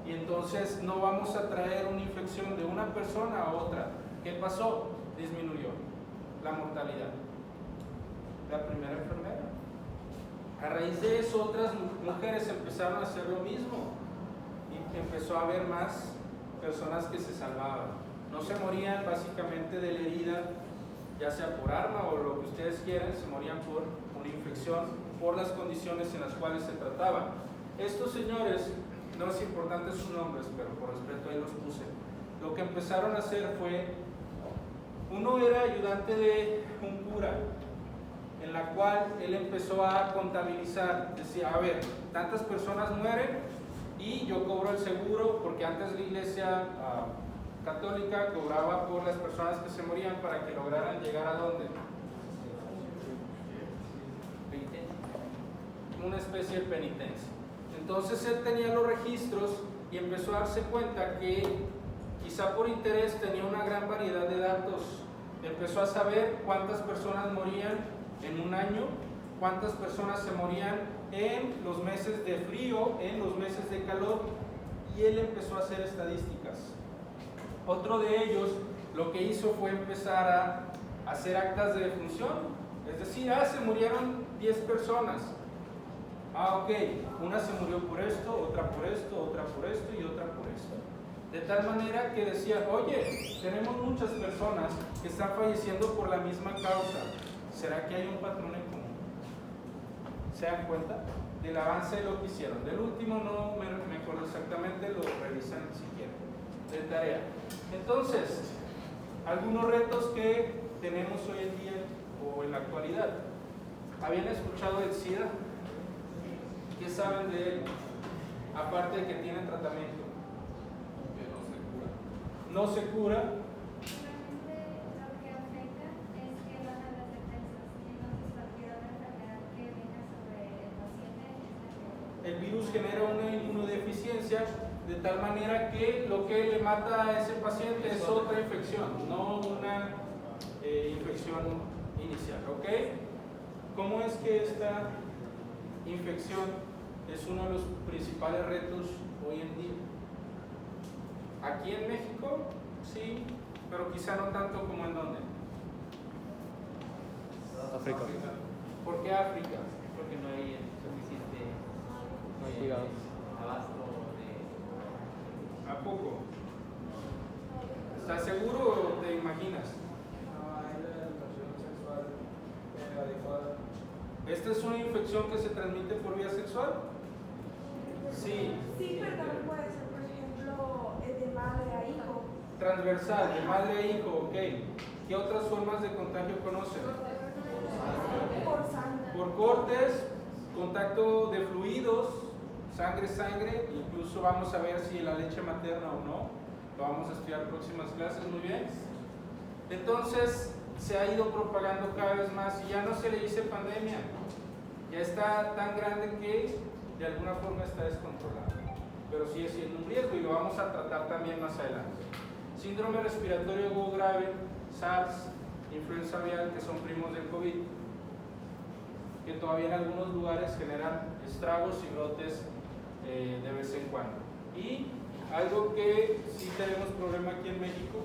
y entonces no vamos a traer una infección de una persona a otra. ¿Qué pasó? Disminuyó la mortalidad. La primera enfermera. A raíz de eso, otras mujeres empezaron a hacer lo mismo y empezó a haber más personas que se salvaban. No se morían básicamente de la herida, ya sea por arma o lo que ustedes quieran, se morían por una infección, por las condiciones en las cuales se trataba. Estos señores, no es importante sus nombres, pero por respeto ahí los puse. Lo que empezaron a hacer fue, uno era ayudante de un cura, en la cual él empezó a contabilizar, decía, a ver, tantas personas mueren y yo cobro el seguro, porque antes la iglesia católica cobraba por las personas que se morían para que lograran llegar a dónde. Una especie de penitencia. Entonces él tenía los registros y empezó a darse cuenta que quizá por interés tenía una gran variedad de datos. Empezó a saber cuántas personas morían en un año, cuántas personas se morían en los meses de frío, en los meses de calor, y él empezó a hacer estadísticas. Otro de ellos lo que hizo fue empezar a hacer actas de defunción, es decir, se murieron 10 personas. Ok, una se murió por esto, otra por esto, otra por esto y otra por esto. De tal manera que decían, oye, tenemos muchas personas que están falleciendo por la misma causa. ¿Será que hay un patrón en común? ¿Se dan cuenta? Del avance de lo que hicieron. Del último no me acuerdo exactamente, lo revisan si quieren. De tarea. Entonces, algunos retos que tenemos hoy en día o en la actualidad. ¿Habían escuchado del SIDA? ¿Qué saben de él? Aparte de que tiene tratamiento. Que no se cura. No se cura. Solamente lo que afecta es que bajan las defensas y entonces cualquier otra enfermedad que venga sobre el paciente El virus genera una inmunodeficiencia de tal manera que lo que le mata a ese paciente es otra infección, no una infección inicial, ¿ok? ¿Cómo es que esta infección es uno de los principales retos hoy en día? Aquí en México, sí, pero quizá no tanto como en dónde. África. ¿Por qué África? Porque no hay suficiente No hay cuidados. abasto ¿A poco? ¿Estás seguro o te imaginas? No hay la educación sexual adecuada. ¿Esta es una infección que se transmite por vía sexual? Sí. Sí, pero también puede ser, por ejemplo, de madre a hijo. Transversal, de madre a hijo, ok. ¿Qué otras formas de contagio conocen? Por sangre. Por cortes, contacto de fluidos, sangre, incluso vamos a ver si la leche materna o no. Lo vamos a estudiar en próximas clases, muy bien. Entonces, se ha ido propagando cada vez más y ya no se le dice pandemia. Ya está tan grande que de alguna forma está descontrolado, pero sigue siendo un riesgo y lo vamos a tratar también más adelante. Síndrome respiratorio agudo grave, SARS, influenza aviar, que son primos del COVID, que todavía en algunos lugares generan estragos y brotes de vez en cuando. Y algo que sí tenemos problema aquí en México,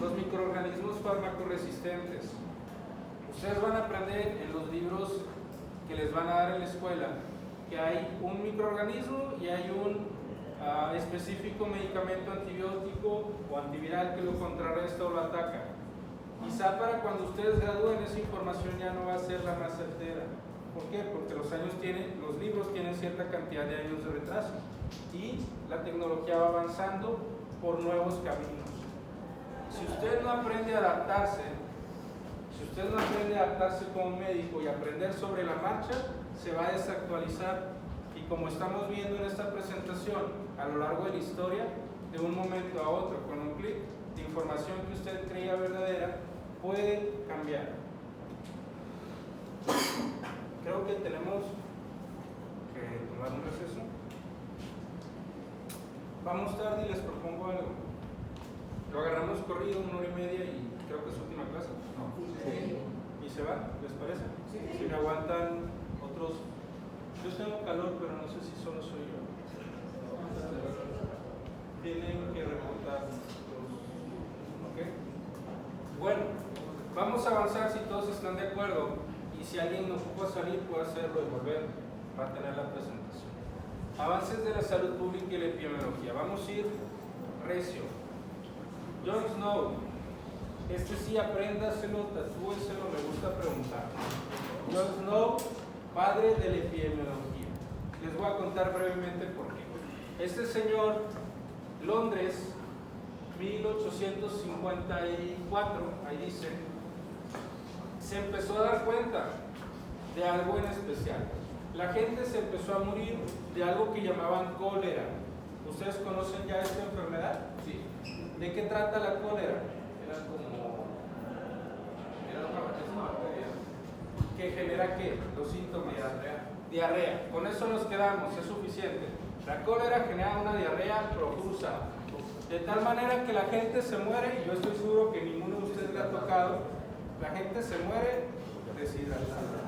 los microorganismos farmacoresistentes. Ustedes van a aprender en los libros que les van a dar en la escuela que hay un microorganismo y hay un específico medicamento antibiótico o antiviral que lo contrarresta o lo ataca. Quizá para cuando ustedes gradúen esa información ya no va a ser la más certera. ¿Por qué? Porque los libros tienen cierta cantidad de años de retraso y la tecnología va avanzando por nuevos caminos. Si usted no aprende a adaptarse, como médico y aprender sobre la marcha, se va a desactualizar. Y como estamos viendo en esta presentación, a lo largo de la historia, de un momento a otro, con un clic, de información que usted creía verdadera, puede cambiar. Creo que tenemos que tomar un receso. Vamos tarde y les propongo algo. Lo agarramos corrido, 1 hora y media, y creo que es última clase. No. Sí. ¿Y se van? ¿Les parece? Si me aguantan otros Yo tengo calor, pero no sé si solo soy yo. Tienen que remontar ¿ok? Bueno, vamos a avanzar si todos están de acuerdo. Y si alguien no ocupa salir, puede hacerlo y volver para tener la presentación. Avances de la salud pública y la epidemiología. Vamos a ir recio. John Snow. Este sí, apréndaselo, tatúeselo, me gusta preguntar. John Snow, padre de la epidemiología. Les voy a contar brevemente por qué. Este señor, Londres, 1854, ahí dice, se empezó a dar cuenta de algo en especial. La gente se empezó a morir de algo que llamaban cólera. ¿Ustedes conocen ya esta enfermedad? Sí, ¿De qué trata la cólera? era una bacteria. ¿Que genera qué? Los síntomas. Diarrea. Diarrea. Con eso nos quedamos, es suficiente. La cólera genera una diarrea profusa. De tal manera que la gente se muere, y yo estoy seguro que ninguno de ustedes le ha tocado, la gente se muere deshidratada.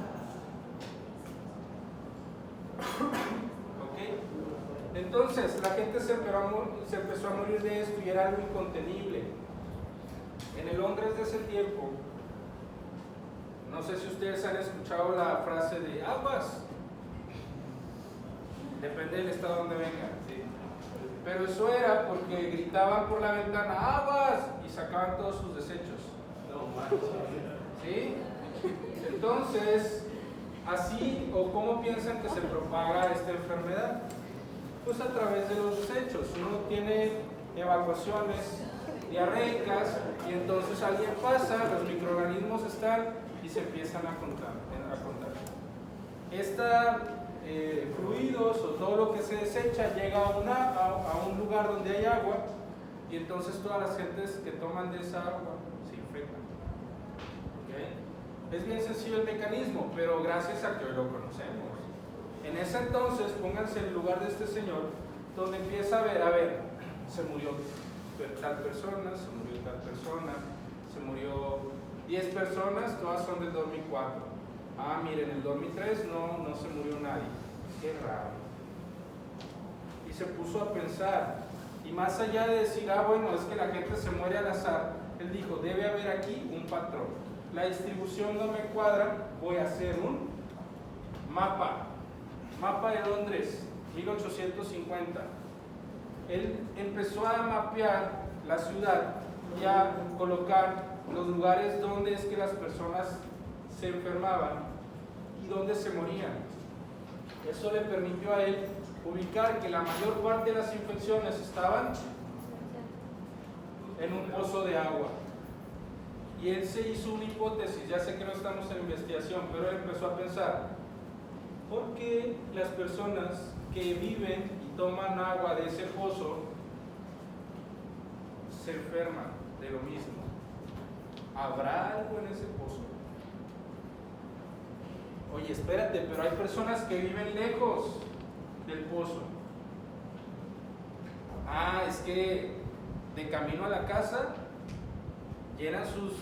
¿Ok? Entonces, la gente se empezó a morir de esto y era algo incontenible. En el Londres de ese tiempo, no sé si ustedes han escuchado la frase de aguas. Depende del estado donde vengan. ¿Sí? Pero eso era porque gritaban por la ventana aguas y sacaban todos sus desechos. No manches. ¿Sí? Entonces, así o cómo piensan que se propaga esta enfermedad. Pues a través de los desechos. Uno tiene evacuaciones diarreicas y entonces alguien pasa, los microorganismos están y se empiezan a contar. Fluidos o todo lo que se desecha llega a un lugar donde hay agua y entonces todas las gentes que toman de esa agua se infectan. ¿Okay? Es bien sencillo el mecanismo, pero gracias a que hoy lo conocemos. En ese entonces, pónganse en el lugar de este señor, donde empieza a ver, se murió tal persona, se murió tal persona, se murió 10 personas, todas son del 2004. Ah, miren, en el 2003 no se murió nadie. Qué raro. Y se puso a pensar, y más allá de decir, bueno, es que la gente se muere al azar, él dijo, debe haber aquí un patrón. La distribución no me cuadra, voy a hacer un mapa de Londres, 1850. Él empezó a mapear la ciudad y a colocar los lugares donde es que las personas se enfermaban y donde se morían. Eso le permitió a él ubicar que la mayor parte de las infecciones estaban en un pozo de agua. Y él se hizo una hipótesis, ya sé que no estamos en investigación, pero él empezó a pensar, ¿por qué las personas que viven y toman agua de ese pozo se enferman de lo mismo? ¿Habrá algo en ese pozo? Oye, espérate, pero hay personas que viven lejos del pozo. Es que de camino a la casa llenan sus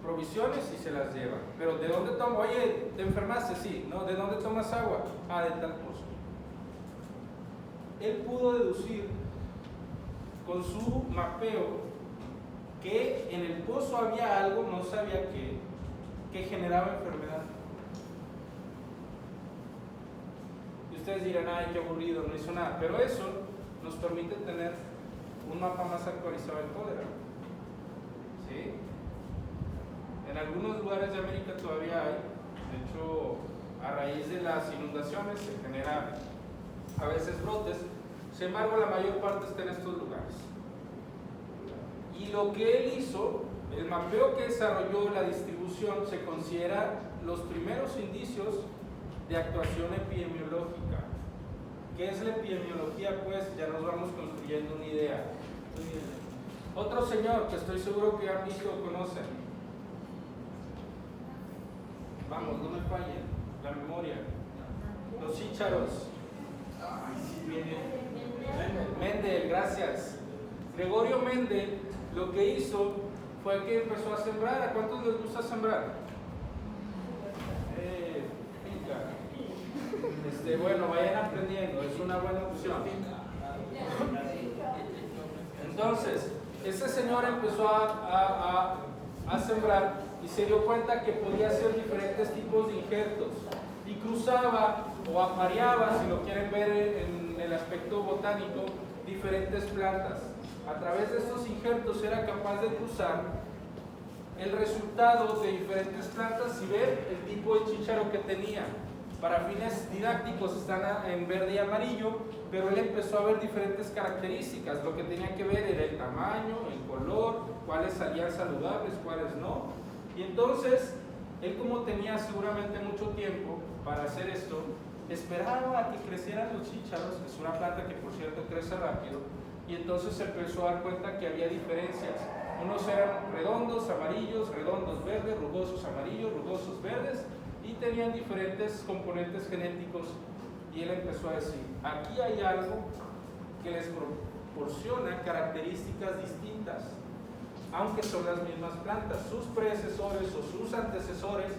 provisiones y se las llevan. Pero ¿de dónde tomas? Oye, ¿te enfermaste? Sí. ¿No? ¿De dónde tomas agua? De tal pozo. Él pudo deducir con su mapeo que en el pozo había algo, no sabía qué, que generaba enfermedad. Y ustedes dirán, ay, qué aburrido, no hizo nada. Pero eso nos permite tener un mapa más actualizado del cólera. ¿Sí? En algunos lugares de América todavía hay. De hecho, a raíz de las inundaciones se generan a veces brotes. Sin embargo, la mayor parte está en estos lugares. Y lo que él hizo, el mapeo que desarrolló, la distribución, se considera los primeros indicios de actuación epidemiológica. ¿Qué es la epidemiología? Pues ya nos vamos construyendo una idea. Otro señor que estoy seguro que han visto o conocen. Vamos, no me fallen la memoria. Los chícharos. Mendel, gracias. Gregorio Mendel lo que hizo fue que empezó a sembrar. ¿A cuántos les gusta sembrar? Pica. Bueno, vayan aprendiendo, es una buena opción. Entonces, este señor empezó a sembrar y se dio cuenta que podía hacer diferentes tipos de injertos y cruzaba o apareaba, si lo quieren ver en el aspecto botánico, diferentes plantas. A través de estos injertos era capaz de cruzar el resultado de diferentes plantas y ver el tipo de chícharo que tenía. Para fines didácticos están en verde y amarillo, pero él empezó a ver diferentes características. Lo que tenía que ver era el tamaño, el color, cuáles salían saludables, cuáles no. Y entonces, él, como tenía seguramente mucho tiempo para hacer esto, esperaba a que crecieran los chícharos, que es una planta que por cierto crece rápido, y entonces se empezó a dar cuenta que había diferencias. Unos eran redondos, amarillos, redondos, verdes, rugosos, amarillos, rugosos, verdes, y tenían diferentes componentes genéticos. Y él empezó a decir, aquí hay algo que les proporciona características distintas, aunque son las mismas plantas. Sus predecesores o sus antecesores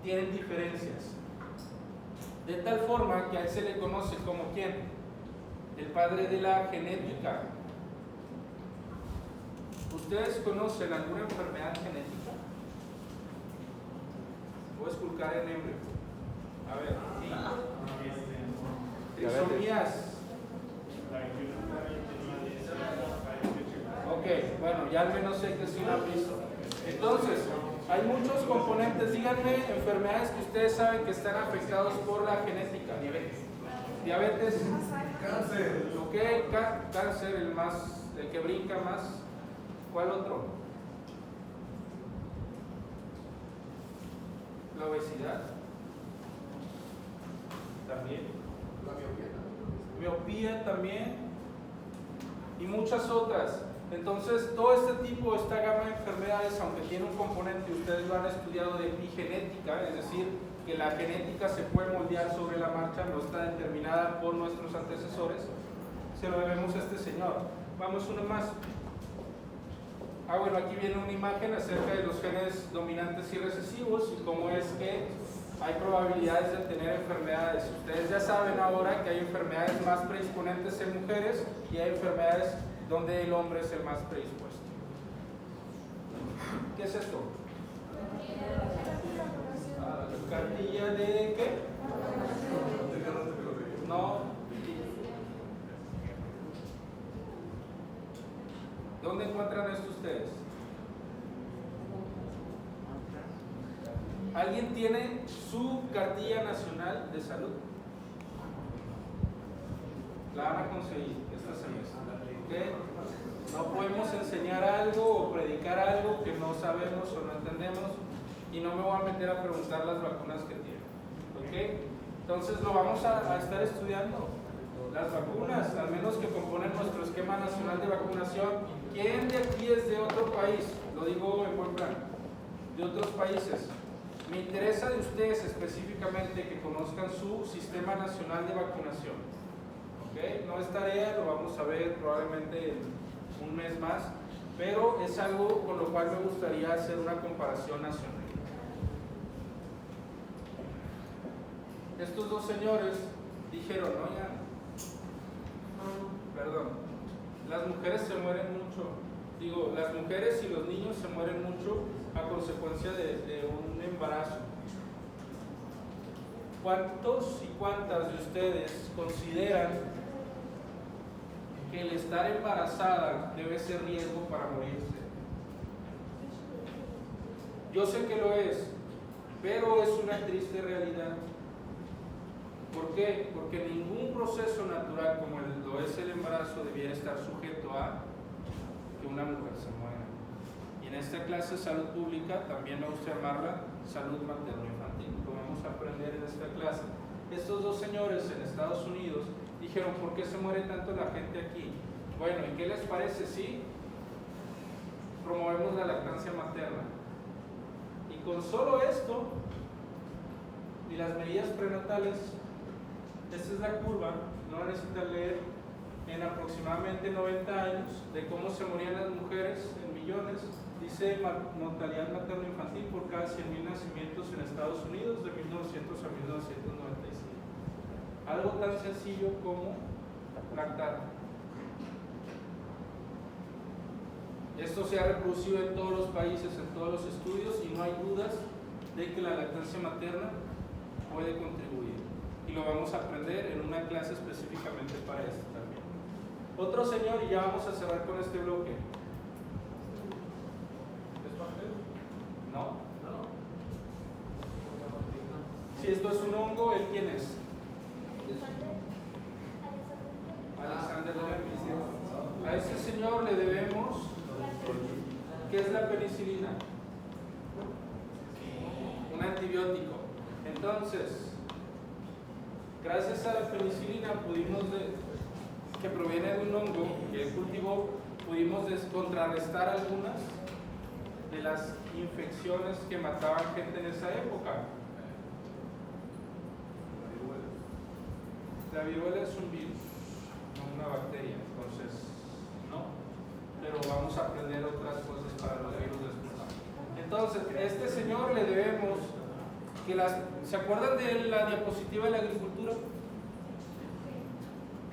tienen diferencias, de tal forma que a él se le conoce como ¿quién? El padre de la genética. ¿Ustedes conocen alguna enfermedad genética? Voy a esculcar en embrio. A ver, trisomías. Ok, bueno, ya al menos sé que sí lo han visto. Entonces, hay muchos componentes. Díganme enfermedades que ustedes saben que están afectados por la genética. Diabetes, Cáncer. ok, cáncer, el que brinca más. ¿Cuál otro? La obesidad. También. La Miopía también. Y muchas otras. Entonces, todo este tipo, esta gama de enfermedades, aunque tiene un componente, ustedes lo han estudiado de epigenética, es decir, que la genética se puede moldear sobre la marcha, no está determinada por nuestros antecesores, se lo debemos a este señor. Vamos uno más. Bueno, aquí viene una imagen acerca de los genes dominantes y recesivos y cómo es que hay probabilidades de tener enfermedades. Ustedes ya saben ahora que hay enfermedades más predisponentes en mujeres y hay enfermedades donde el hombre es el más predispuesto. ¿Qué es esto? ¿Cartilla de qué? No. ¿Dónde encuentran esto ustedes? ¿Alguien tiene su cartilla nacional de salud? La van a conseguir esta semestre. ¿Okay? No podemos enseñar algo o predicar algo que no sabemos o no entendemos, y no me voy a meter a preguntar las vacunas que tienen. ¿Okay? Entonces lo vamos a estar estudiando. Las vacunas, al menos que componen nuestro esquema nacional de vacunación. ¿Quién de aquí es de otro país? Lo digo en buen plan. De otros países. Me interesa de ustedes específicamente que conozcan su sistema nacional de vacunación. ¿Okay? No es tarea, lo vamos a ver probablemente en un mes más, pero es algo con lo cual me gustaría hacer una comparación nacional. Estos dos señores dijeron, perdón, las mujeres se mueren mucho, las mujeres y los niños se mueren mucho a consecuencia de un embarazo. ¿Cuántos y cuántas de ustedes consideran que el estar embarazada debe ser riesgo para morirse? Yo sé que lo es, pero es una triste realidad. ¿Por qué? Porque ningún proceso natural como lo es el embarazo debiera estar sujeto a que una mujer se muera. Y en esta clase de salud pública también me gusta llamarla salud materno-infantil. Lo vamos a aprender en esta clase. Estos dos señores en Estados Unidos dijeron, ¿por qué se muere tanto la gente aquí? Bueno, ¿y qué les parece si promovemos la lactancia materna? Y con solo esto y las medidas prenatales, esta es la curva, no la necesitan leer, en aproximadamente 90 años, de cómo se morían las mujeres en millones. Dice mortalidad materno-infantil por cada 100.000 nacimientos en Estados Unidos de 1900 a 1995. Algo tan sencillo como lactar. Esto se ha reproducido en todos los países, en todos los estudios, y no hay dudas de que la lactancia materna puede contribuir. Y lo vamos a aprender en una clase específicamente para esto también. Otro señor, y ya vamos a cerrar con este bloque. ¿Es pastel? ¿No? No. Si esto es un hongo, ¿él quién es? Alexander Fleming. A este señor le debemos, ¿qué es la penicilina? Un antibiótico. Entonces, gracias a la penicilina que proviene de un hongo que él cultivó, pudimos contrarrestar algunas de las infecciones que mataban gente en esa época. La viruela es un virus, no una bacteria, entonces no, pero vamos a aprender otras cosas para los virus después. Entonces, a este señor le debemos que ¿se acuerdan de la diapositiva de la agricultura?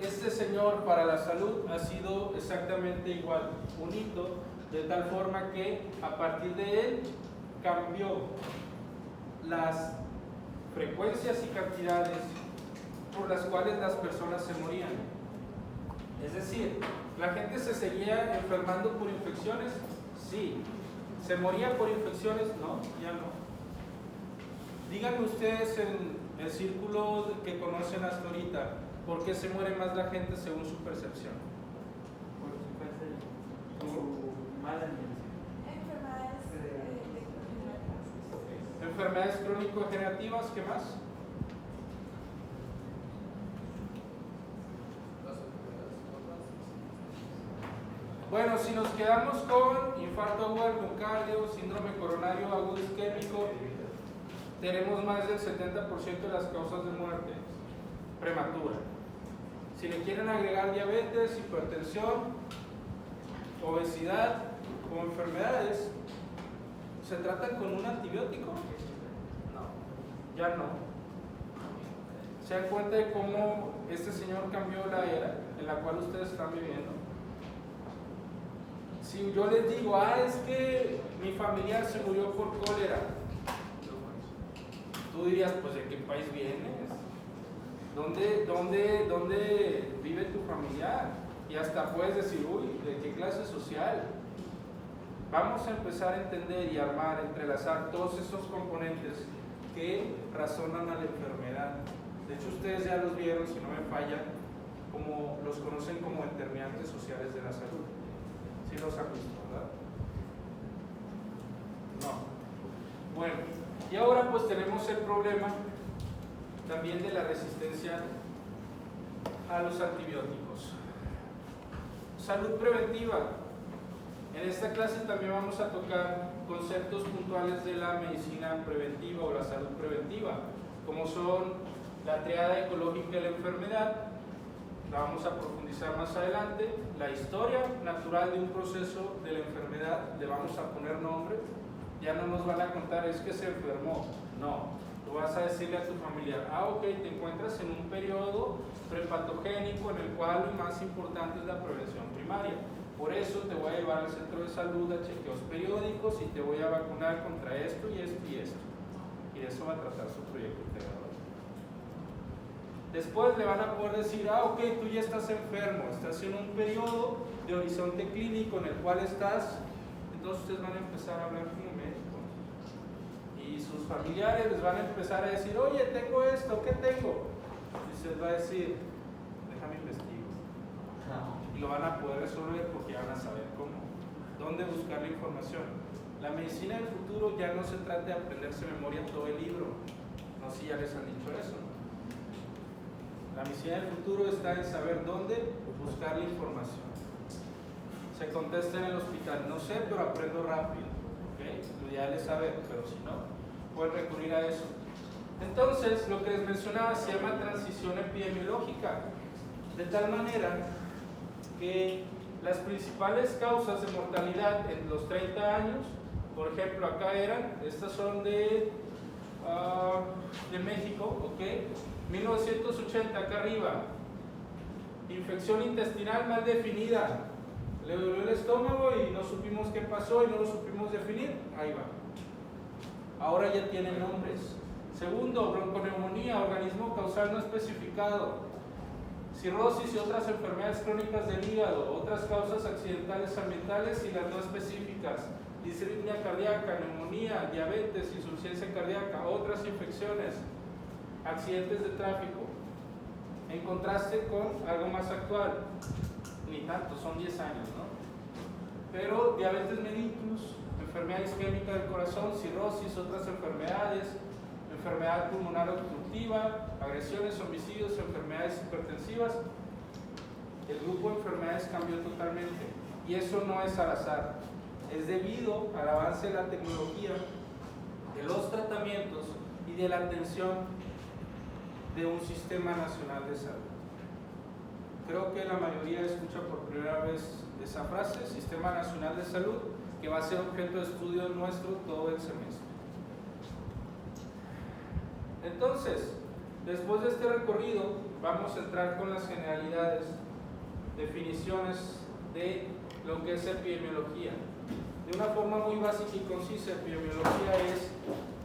Este señor para la salud ha sido exactamente igual, un hito, de tal forma que a partir de él cambió las frecuencias y cantidades por las cuales las personas se morían. Es decir, ¿la gente se seguía enfermando por infecciones? Sí. ¿Se moría por infecciones? No, ya no. Díganme ustedes en el círculo que conocen hasta ahorita, ¿por qué se muere más la gente según su percepción? Por su mala alimentación. Enfermedades Enfermedades crónico-degenerativas, ¿qué más? Bueno, si nos quedamos con infarto agudo del miocardio, síndrome coronario agudo isquémico, tenemos más del 70% de las causas de muerte prematura. Si le quieren agregar diabetes, hipertensión, obesidad como enfermedades, ¿se tratan con un antibiótico? No, ya no. ¿Se dan cuenta de cómo este señor cambió la era en la cual ustedes están viviendo? Si yo les digo, es que mi familiar se murió por cólera, tú dirías, pues ¿de qué país vienes? ¿Dónde vive tu familiar? Y hasta puedes decir, uy, ¿de qué clase social? Vamos a empezar a entender y armar, entrelazar todos esos componentes que razonan a la enfermedad. De hecho, ustedes ya los vieron, si no me fallan, como los conocen como determinantes sociales de la salud. ¿Sí los han visto, verdad? No. Bueno, y ahora pues tenemos el problema también de la resistencia a los antibióticos. Salud preventiva. En esta clase también vamos a tocar conceptos puntuales de la medicina preventiva o la salud preventiva, como son la triada ecológica de la enfermedad, la vamos a profundizar más adelante, la historia natural de un proceso de la enfermedad, le vamos a poner nombre, ya no nos van a contar es que se enfermó, no, tú vas a decirle a tu familiar, ok, te encuentras en un periodo prepatogénico en el cual lo más importante es la prevención primaria. Por eso te voy a llevar al centro de salud a chequeos periódicos y te voy a vacunar contra esto y esto y esto. Y de eso va a tratar su proyecto integrador. Después le van a poder decir, ok, tú ya estás enfermo, estás en un periodo de horizonte clínico en el cual estás, entonces ustedes van a empezar a hablar como médicos. Y sus familiares les van a empezar a decir, oye, tengo esto, ¿qué tengo? Y se les va a decir, déjame investigar. Y lo van a poder resolver porque ya van a saber cómo, dónde buscar la información. La medicina del futuro ya no se trata de aprenderse de memoria todo el libro, no sé si ya les han dicho eso. La medicina del futuro está en saber dónde buscar la información. Se contesta en el hospital, no sé, pero aprendo rápido. ¿Okay? Lo ideal es saber, pero si no, pueden recurrir a eso. Entonces, lo que les mencionaba se llama transición epidemiológica, de tal manera que las principales causas de mortalidad en los 30 años, por ejemplo, acá eran, estas son de México, ¿ok? 1980, acá arriba. Infección intestinal mal definida. Le dolió el estómago y no supimos qué pasó y no lo supimos definir. Ahí va. Ahora ya tiene nombres. Segundo, bronconeumonía, organismo causal no especificado. Cirrosis y otras enfermedades crónicas del hígado, otras causas accidentales ambientales y las no específicas. Disritmia cardíaca, neumonía, diabetes, insuficiencia cardíaca, otras infecciones, accidentes de tráfico. En contraste con algo más actual, ni tanto, son 10 años, ¿no? Pero diabetes mellitus, enfermedad isquémica del corazón, cirrosis, otras enfermedades, enfermedad pulmonar obstructiva, agresiones, homicidios, enfermedades hipertensivas. El grupo de enfermedades cambió totalmente y eso no es al azar, es debido al avance de la tecnología, de los tratamientos y de la atención de un sistema nacional de salud. Creo que la mayoría escucha por primera vez esa frase, Sistema Nacional de Salud, que va a ser objeto de estudio nuestro todo el semestre. Entonces, después de este recorrido, vamos a entrar con las generalidades, definiciones de lo que es epidemiología. De una forma muy básica y concisa, epidemiología es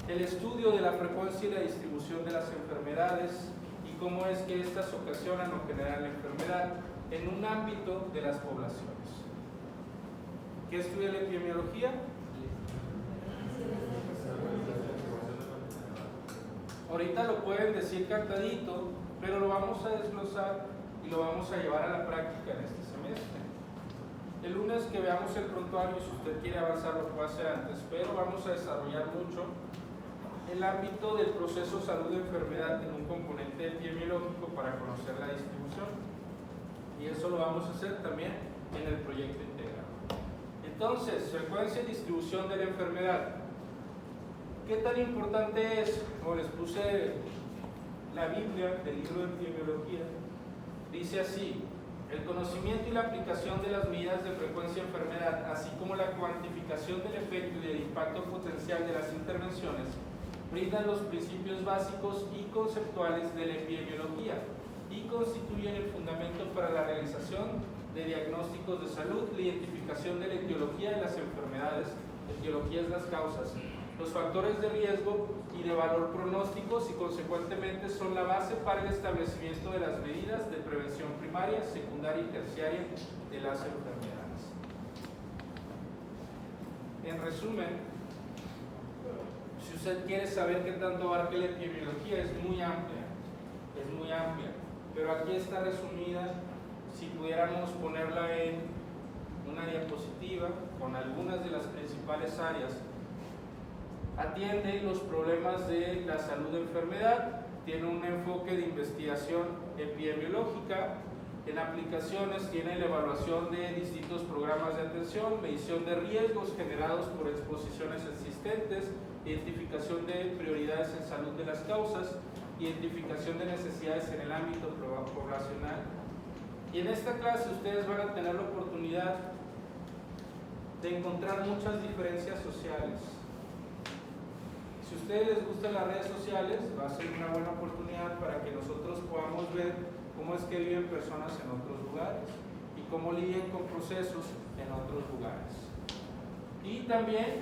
el estudio de la frecuencia y la distribución de las enfermedades y cómo es que éstas ocasionan o generan la enfermedad en un ámbito de las poblaciones. ¿Qué estudia la epidemiología? Ahorita lo pueden decir cantadito, pero lo vamos a desglosar y lo vamos a llevar a la práctica en este semestre. El lunes que veamos el prontuario, si usted quiere avanzar lo puede hacer antes, pero vamos a desarrollar mucho el ámbito del proceso salud-enfermedad en un componente epidemiológico para conocer la distribución. Y eso lo vamos a hacer también en el proyecto integral. Entonces, frecuencia y distribución de la enfermedad. ¿Qué tan importante es? Como les puse la Biblia del libro de epidemiología, dice así: el conocimiento y la aplicación de las medidas de frecuencia y enfermedad, así como la cuantificación del efecto y del impacto potencial de las intervenciones, brindan los principios básicos y conceptuales de la epidemiología y constituyen el fundamento para la realización de diagnósticos de salud, la identificación de la etiología de las enfermedades, etiología es las causas, los factores de riesgo y de valor pronósticos y consecuentemente son la base para el establecimiento de las medidas de prevención primaria, secundaria y terciaria de las enfermedades. En resumen, si usted quiere saber qué tanto abarca la epidemiología, es muy amplia, pero aquí está resumida. Si pudiéramos ponerla en una diapositiva con algunas de las principales áreas, atiende los problemas de la salud-enfermedad, tiene un enfoque de investigación epidemiológica, en aplicaciones tiene la evaluación de distintos programas de atención, medición de riesgos generados por exposiciones existentes, identificación de prioridades en salud de las causas, identificación de necesidades en el ámbito poblacional. Y en esta clase ustedes van a tener la oportunidad de encontrar muchas diferencias sociales. Si a ustedes les gustan las redes sociales, va a ser una buena oportunidad para que nosotros podamos ver cómo es que viven personas en otros lugares y cómo lidian con procesos en otros lugares. Y también,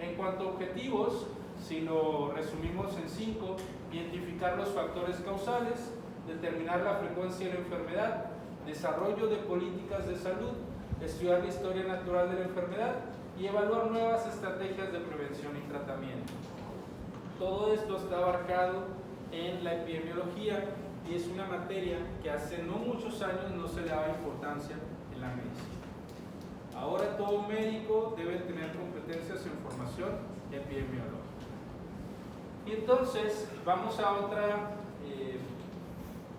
en cuanto a objetivos, si lo resumimos en 5, identificar los factores causales, determinar la frecuencia de la enfermedad, desarrollo de políticas de salud, estudiar la historia natural de la enfermedad y evaluar nuevas estrategias de prevención y tratamiento. Todo esto está abarcado en la epidemiología y es una materia que hace no muchos años no se le daba importancia en la medicina. Ahora todo médico debe tener competencias en formación epidemiológica. Y entonces vamos a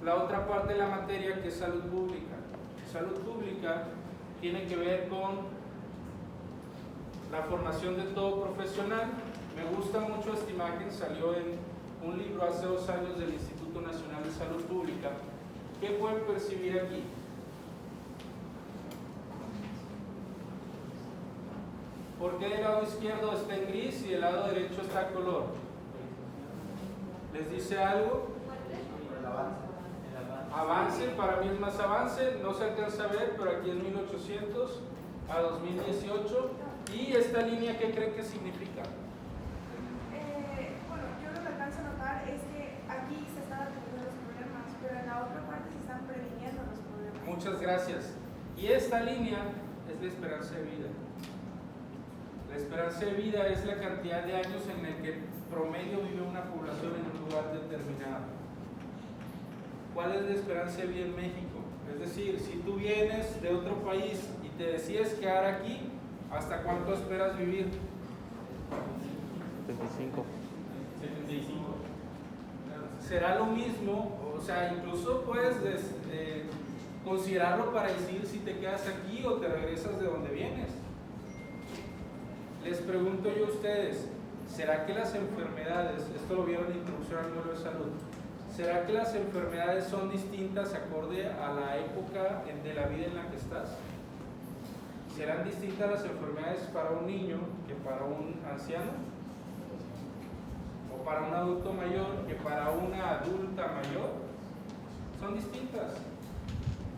la otra parte de la materia, que es salud pública. Salud pública tiene que ver con la formación de todo profesional. Me gusta mucho esta imagen, salió en un libro hace 2 años del Instituto Nacional de Salud Pública. ¿Qué pueden percibir aquí? ¿Por qué el lado izquierdo está en gris y el lado derecho está en color? ¿Les dice algo? Avance, para mí es más avance, no se alcanza a ver, pero aquí es 1800 a 2018. ¿Y esta línea qué creen que significa? Bueno, yo lo que alcanzo a notar es que aquí se están atendiendo los problemas, pero en la otra parte se están previniendo los problemas. Muchas gracias. Y esta línea es la esperanza de vida. La esperanza de vida es la cantidad de años en el que promedio vive una población en un lugar determinado. ¿Cuál es la esperanza de vida en México? Es decir, si tú vienes de otro país y te decides quedar aquí, ¿hasta cuánto esperas vivir? 25. 75. Será lo mismo, o sea, incluso puedes considerarlo para decidir si te quedas aquí o te regresas de donde vienes. Les pregunto yo a ustedes, ¿será que las enfermedades, esto lo vieron en Introducción al Modelo de Salud, ¿será que las enfermedades son distintas acorde a la época de la vida en la que estás? ¿Serán distintas las enfermedades para un niño que para un anciano? ¿O para un adulto mayor que para una adulta mayor? Son distintas.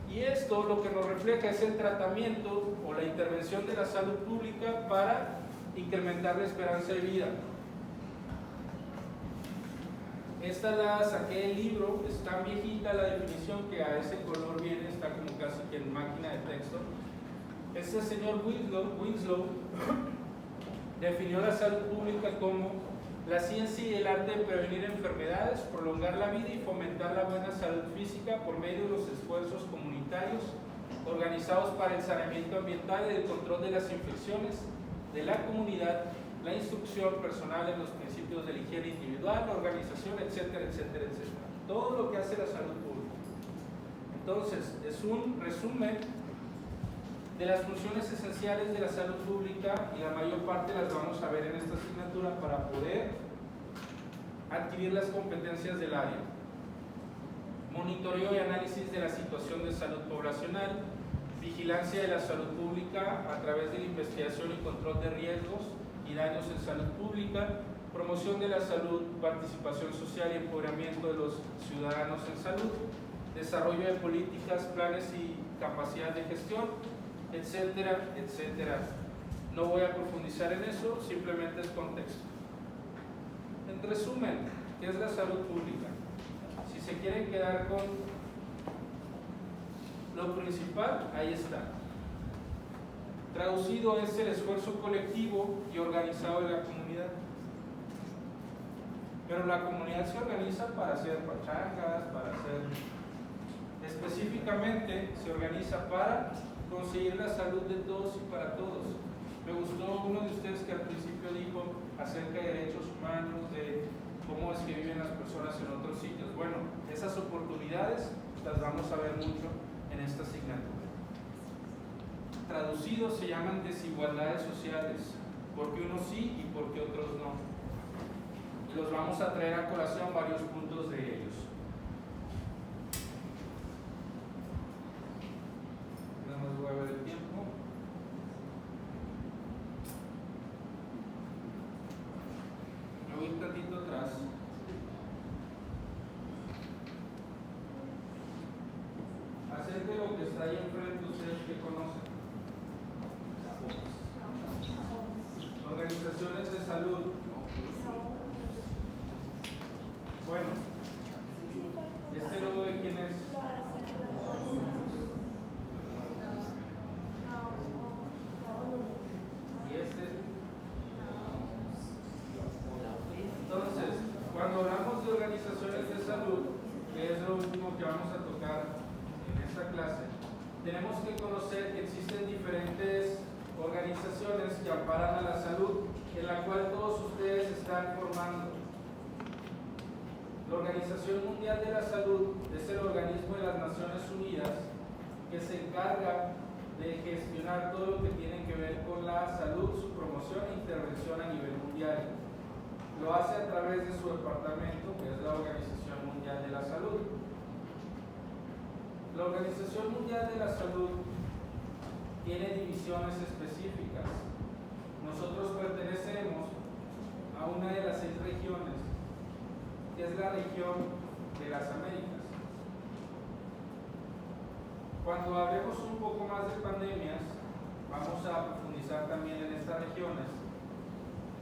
Y esto lo que nos refleja es el tratamiento o la intervención de la salud pública para incrementar la esperanza de vida. Esta la saqué del libro, es tan viejita la definición que a ese color viene, está como casi que en máquina de texto. Este señor Winslow definió la salud pública como la ciencia y el arte de prevenir enfermedades, prolongar la vida y fomentar la buena salud física por medio de los esfuerzos comunitarios organizados para el saneamiento ambiental y el control de las infecciones de la comunidad, la instrucción personal en los principios de la higiene individual, la organización, etcétera, etcétera, etcétera. Todo lo que hace la salud pública. Entonces, es un resumen de las funciones esenciales de la salud pública y la mayor parte las vamos a ver en esta asignatura para poder adquirir las competencias del área. Monitoreo y análisis de la situación de salud poblacional, vigilancia de la salud pública a través de la investigación y control de riesgos y daños en salud pública, promoción de la salud, participación social y empoderamiento de los ciudadanos en salud, desarrollo de políticas, planes y capacidad de gestión, etcétera, etcétera. No voy a profundizar en eso, simplemente es contexto. En resumen, ¿qué es la salud pública? Si se quieren quedar con lo principal, ahí está. Traducido es el esfuerzo colectivo y organizado de la comunidad. Pero la comunidad se organiza para hacer pachangas, para hacer... Específicamente se organiza para conseguir la salud de todos y para todos. Me gustó uno de ustedes que al principio dijo acerca de derechos humanos, de cómo es que viven las personas en otros sitios. Bueno, esas oportunidades las vamos a ver mucho en esta asignatura. Traducidos se llaman desigualdades sociales, porque unos sí y porque otros no. Y los vamos a traer a colación varios puntos de ellos. Nada más voy a ver el tiempo. Me voy un tantito atrás. Acerca de lo que está ahí enfrente, ustedes que conocen. Organizaciones de salud. Bueno, este logo de quién es. Y este. Entonces, cuando hablamos de organizaciones de salud, que es lo último que vamos a tocar en esta clase, tenemos que conocer que existen diferentes organizaciones que amparan a la salud, en la cual todos ustedes están formando. La Organización Mundial de la Salud es el organismo de las Naciones Unidas que se encarga de gestionar todo lo que tiene que ver con la salud, su promoción e intervención a nivel mundial. Lo hace a través de su departamento, que es la Organización Mundial de la Salud. La Organización Mundial de la Salud tiene divisiones específicas. Nosotros pertenecemos a una de las 6 regiones, que es la región de las Américas. cuando hablemos un poco más de pandemias, vamos a profundizar también en estas regiones,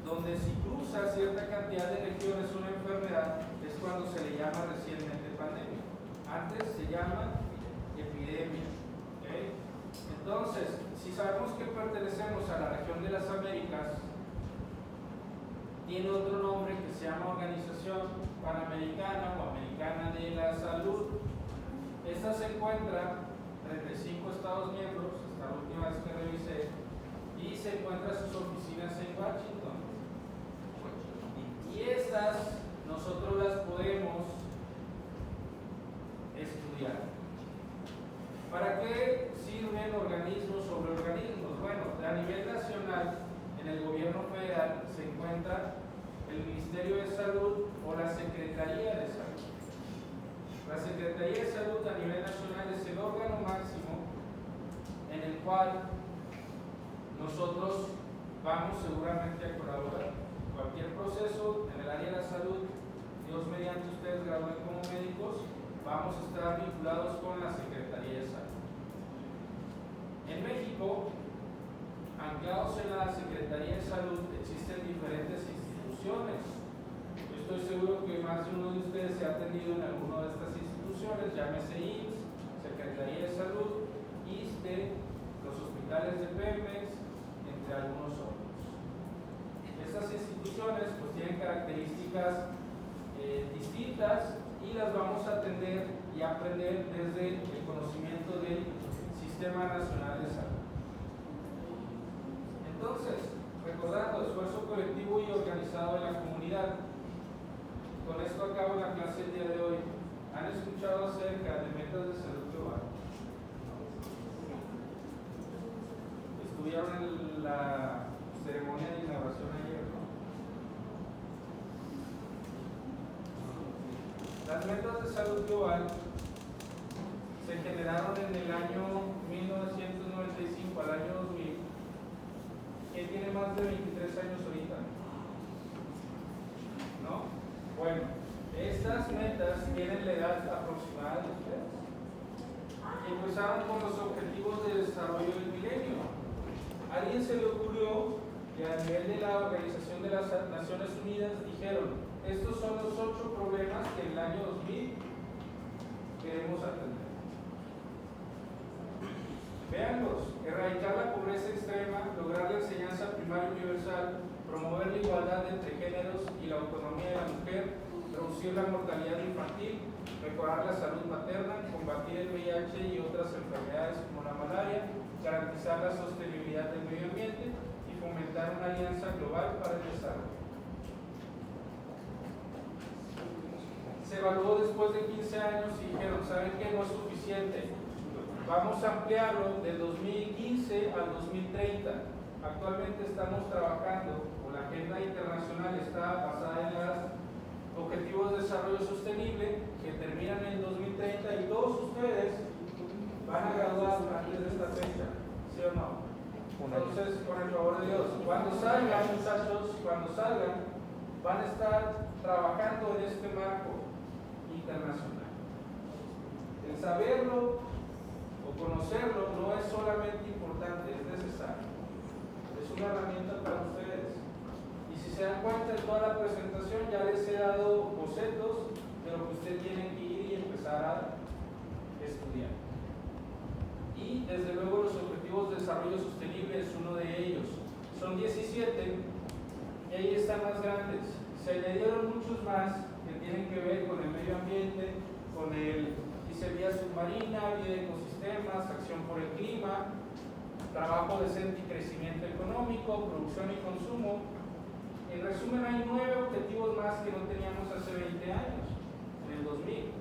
donde si cruza cierta cantidad de regiones una enfermedad, es cuando se le llama recientemente pandemia. Antes se llama epidemia. ¿Okay? Entonces, si sabemos que pertenecemos a la región de las Américas, tiene otro nombre que se llama Organización Panamericana o Americana de la Salud. Esta se encuentra en 35 Estados miembros, hasta la última vez que revisé, y se encuentra sus oficinas en Washington. Y estas nosotros las podemos estudiar. ¿Para qué sirven organismos sobre organismos? Bueno, a nivel nacional, en el gobierno federal se encuentra el Ministerio de Salud o la Secretaría de Salud. La Secretaría de Salud a nivel nacional es el órgano máximo en el cual nosotros vamos seguramente a colaborar. Cualquier proceso en el área de la salud, Dios mediante ustedes gradúen como médicos, vamos a estar vinculados con la Secretaría de Salud. En México, anclados en la Secretaría de Salud, existen diferentes instituciones. Yo estoy seguro que más de uno de ustedes se ha atendido en alguna de estas instituciones, llámese IMSS, Secretaría de Salud, ISSSTE, los hospitales de Pemex, entre algunos otros. Estas instituciones pues tienen características distintas y las vamos a atender y aprender desde el conocimiento del Sistema Nacional de Salud. Entonces, recordando esfuerzo colectivo y organizado en la comunidad. Con esto acabo la clase el día de hoy. ¿Han escuchado acerca de metas de salud global? Estuvieron en la ceremonia de inauguración ayer, ¿no? Las metas de salud global se generaron en el año 1995 al año 2000. ¿Quién tiene más de 23 años ahorita? ¿No? Bueno, estas metas tienen la edad aproximada de ustedes. Empezaron con los objetivos de desarrollo del milenio. A alguien se le ocurrió que a nivel de la Organización de las Naciones Unidas dijeron, estos son los 8 problemas que en el año 2000 queremos atender. Véanlos: erradicar la pobreza extrema, lograr la enseñanza primaria universal, promover la igualdad entre géneros y la autonomía de la mujer, reducir la mortalidad infantil, mejorar la salud materna, combatir el VIH y otras enfermedades como la malaria, garantizar la sostenibilidad del medio ambiente y fomentar una alianza global para el desarrollo. Se evaluó después de 15 años y dijeron, ¿saben qué? No es suficiente. Vamos a ampliarlo del 2015 al 2030. Actualmente estamos trabajando, o la agenda internacional está basada en los Objetivos de Desarrollo Sostenible, que terminan en el 2030 y todos ustedes van a graduar antes de esta fecha, ¿sí o no? Entonces, con el favor de Dios, cuando salgan, muchachos, cuando salgan, van a estar trabajando en este marco internacional. El saberlo o conocerlo no es solamente importante, es necesario. Es una herramienta para ustedes. Y si se dan cuenta, en toda la presentación ya les he dado bocetos de lo que ustedes tienen que ir y empezar a estudiar. Y desde luego los Objetivos de Desarrollo Sostenible es uno de ellos. Son 17 y ahí están más grandes. Se añadieron muchos más que tienen que ver con el medio ambiente, con el vía submarina, vida de ecosistemas, acción por el clima, trabajo decente y crecimiento económico, producción y consumo. En resumen, hay 9 objetivos más que no teníamos hace 20 años, en el 2000.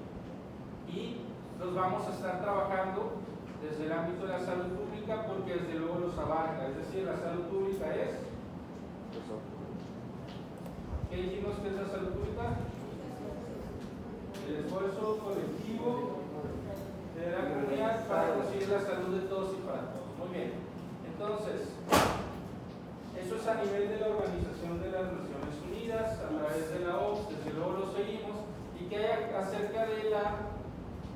Y los vamos a estar trabajando desde el ámbito de la salud pública porque desde luego los abarca. Es decir, la salud pública es... ¿Qué dijimos que es la salud pública? El esfuerzo colectivo de la comunidad para conseguir la salud de todos y para todos. Muy bien. Entonces, eso es a nivel de la Organización de las Naciones Unidas, a través de la OMS, desde luego lo seguimos. ¿Y qué hay acerca de la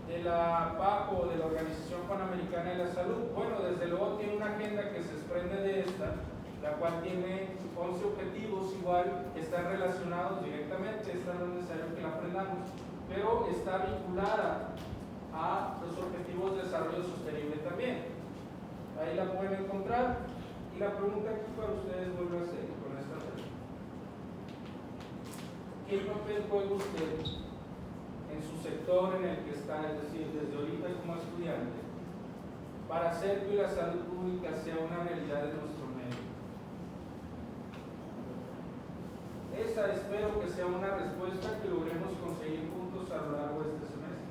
de la PAHO, de la Organización Panamericana de la Salud? Bueno, desde luego tiene una agenda que se desprende de esta, la cual tiene 11 objetivos igual que están relacionados directamente. Esta no es necesario que la aprendamos, pero está vinculada a los objetivos de desarrollo sostenible también. Ahí la pueden encontrar. Y la pregunta aquí para ustedes vuelve a ser con esta pregunta: ¿qué papel juega usted en su sector en el que está, es decir, desde ahorita como estudiante, para hacer que la salud pública sea una realidad en nuestro medio? Esa espero que sea una respuesta que logremos conseguir juntos a lo largo de este semestre.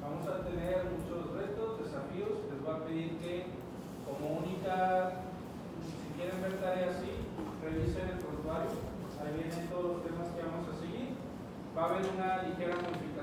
Vamos a tener muchos retos, desafíos. Les voy a pedir que, como única, si quieren ver tareas así, revisen el prontuario. Ahí vienen todos los temas que vamos a seguir. Va a haber una ligera modificación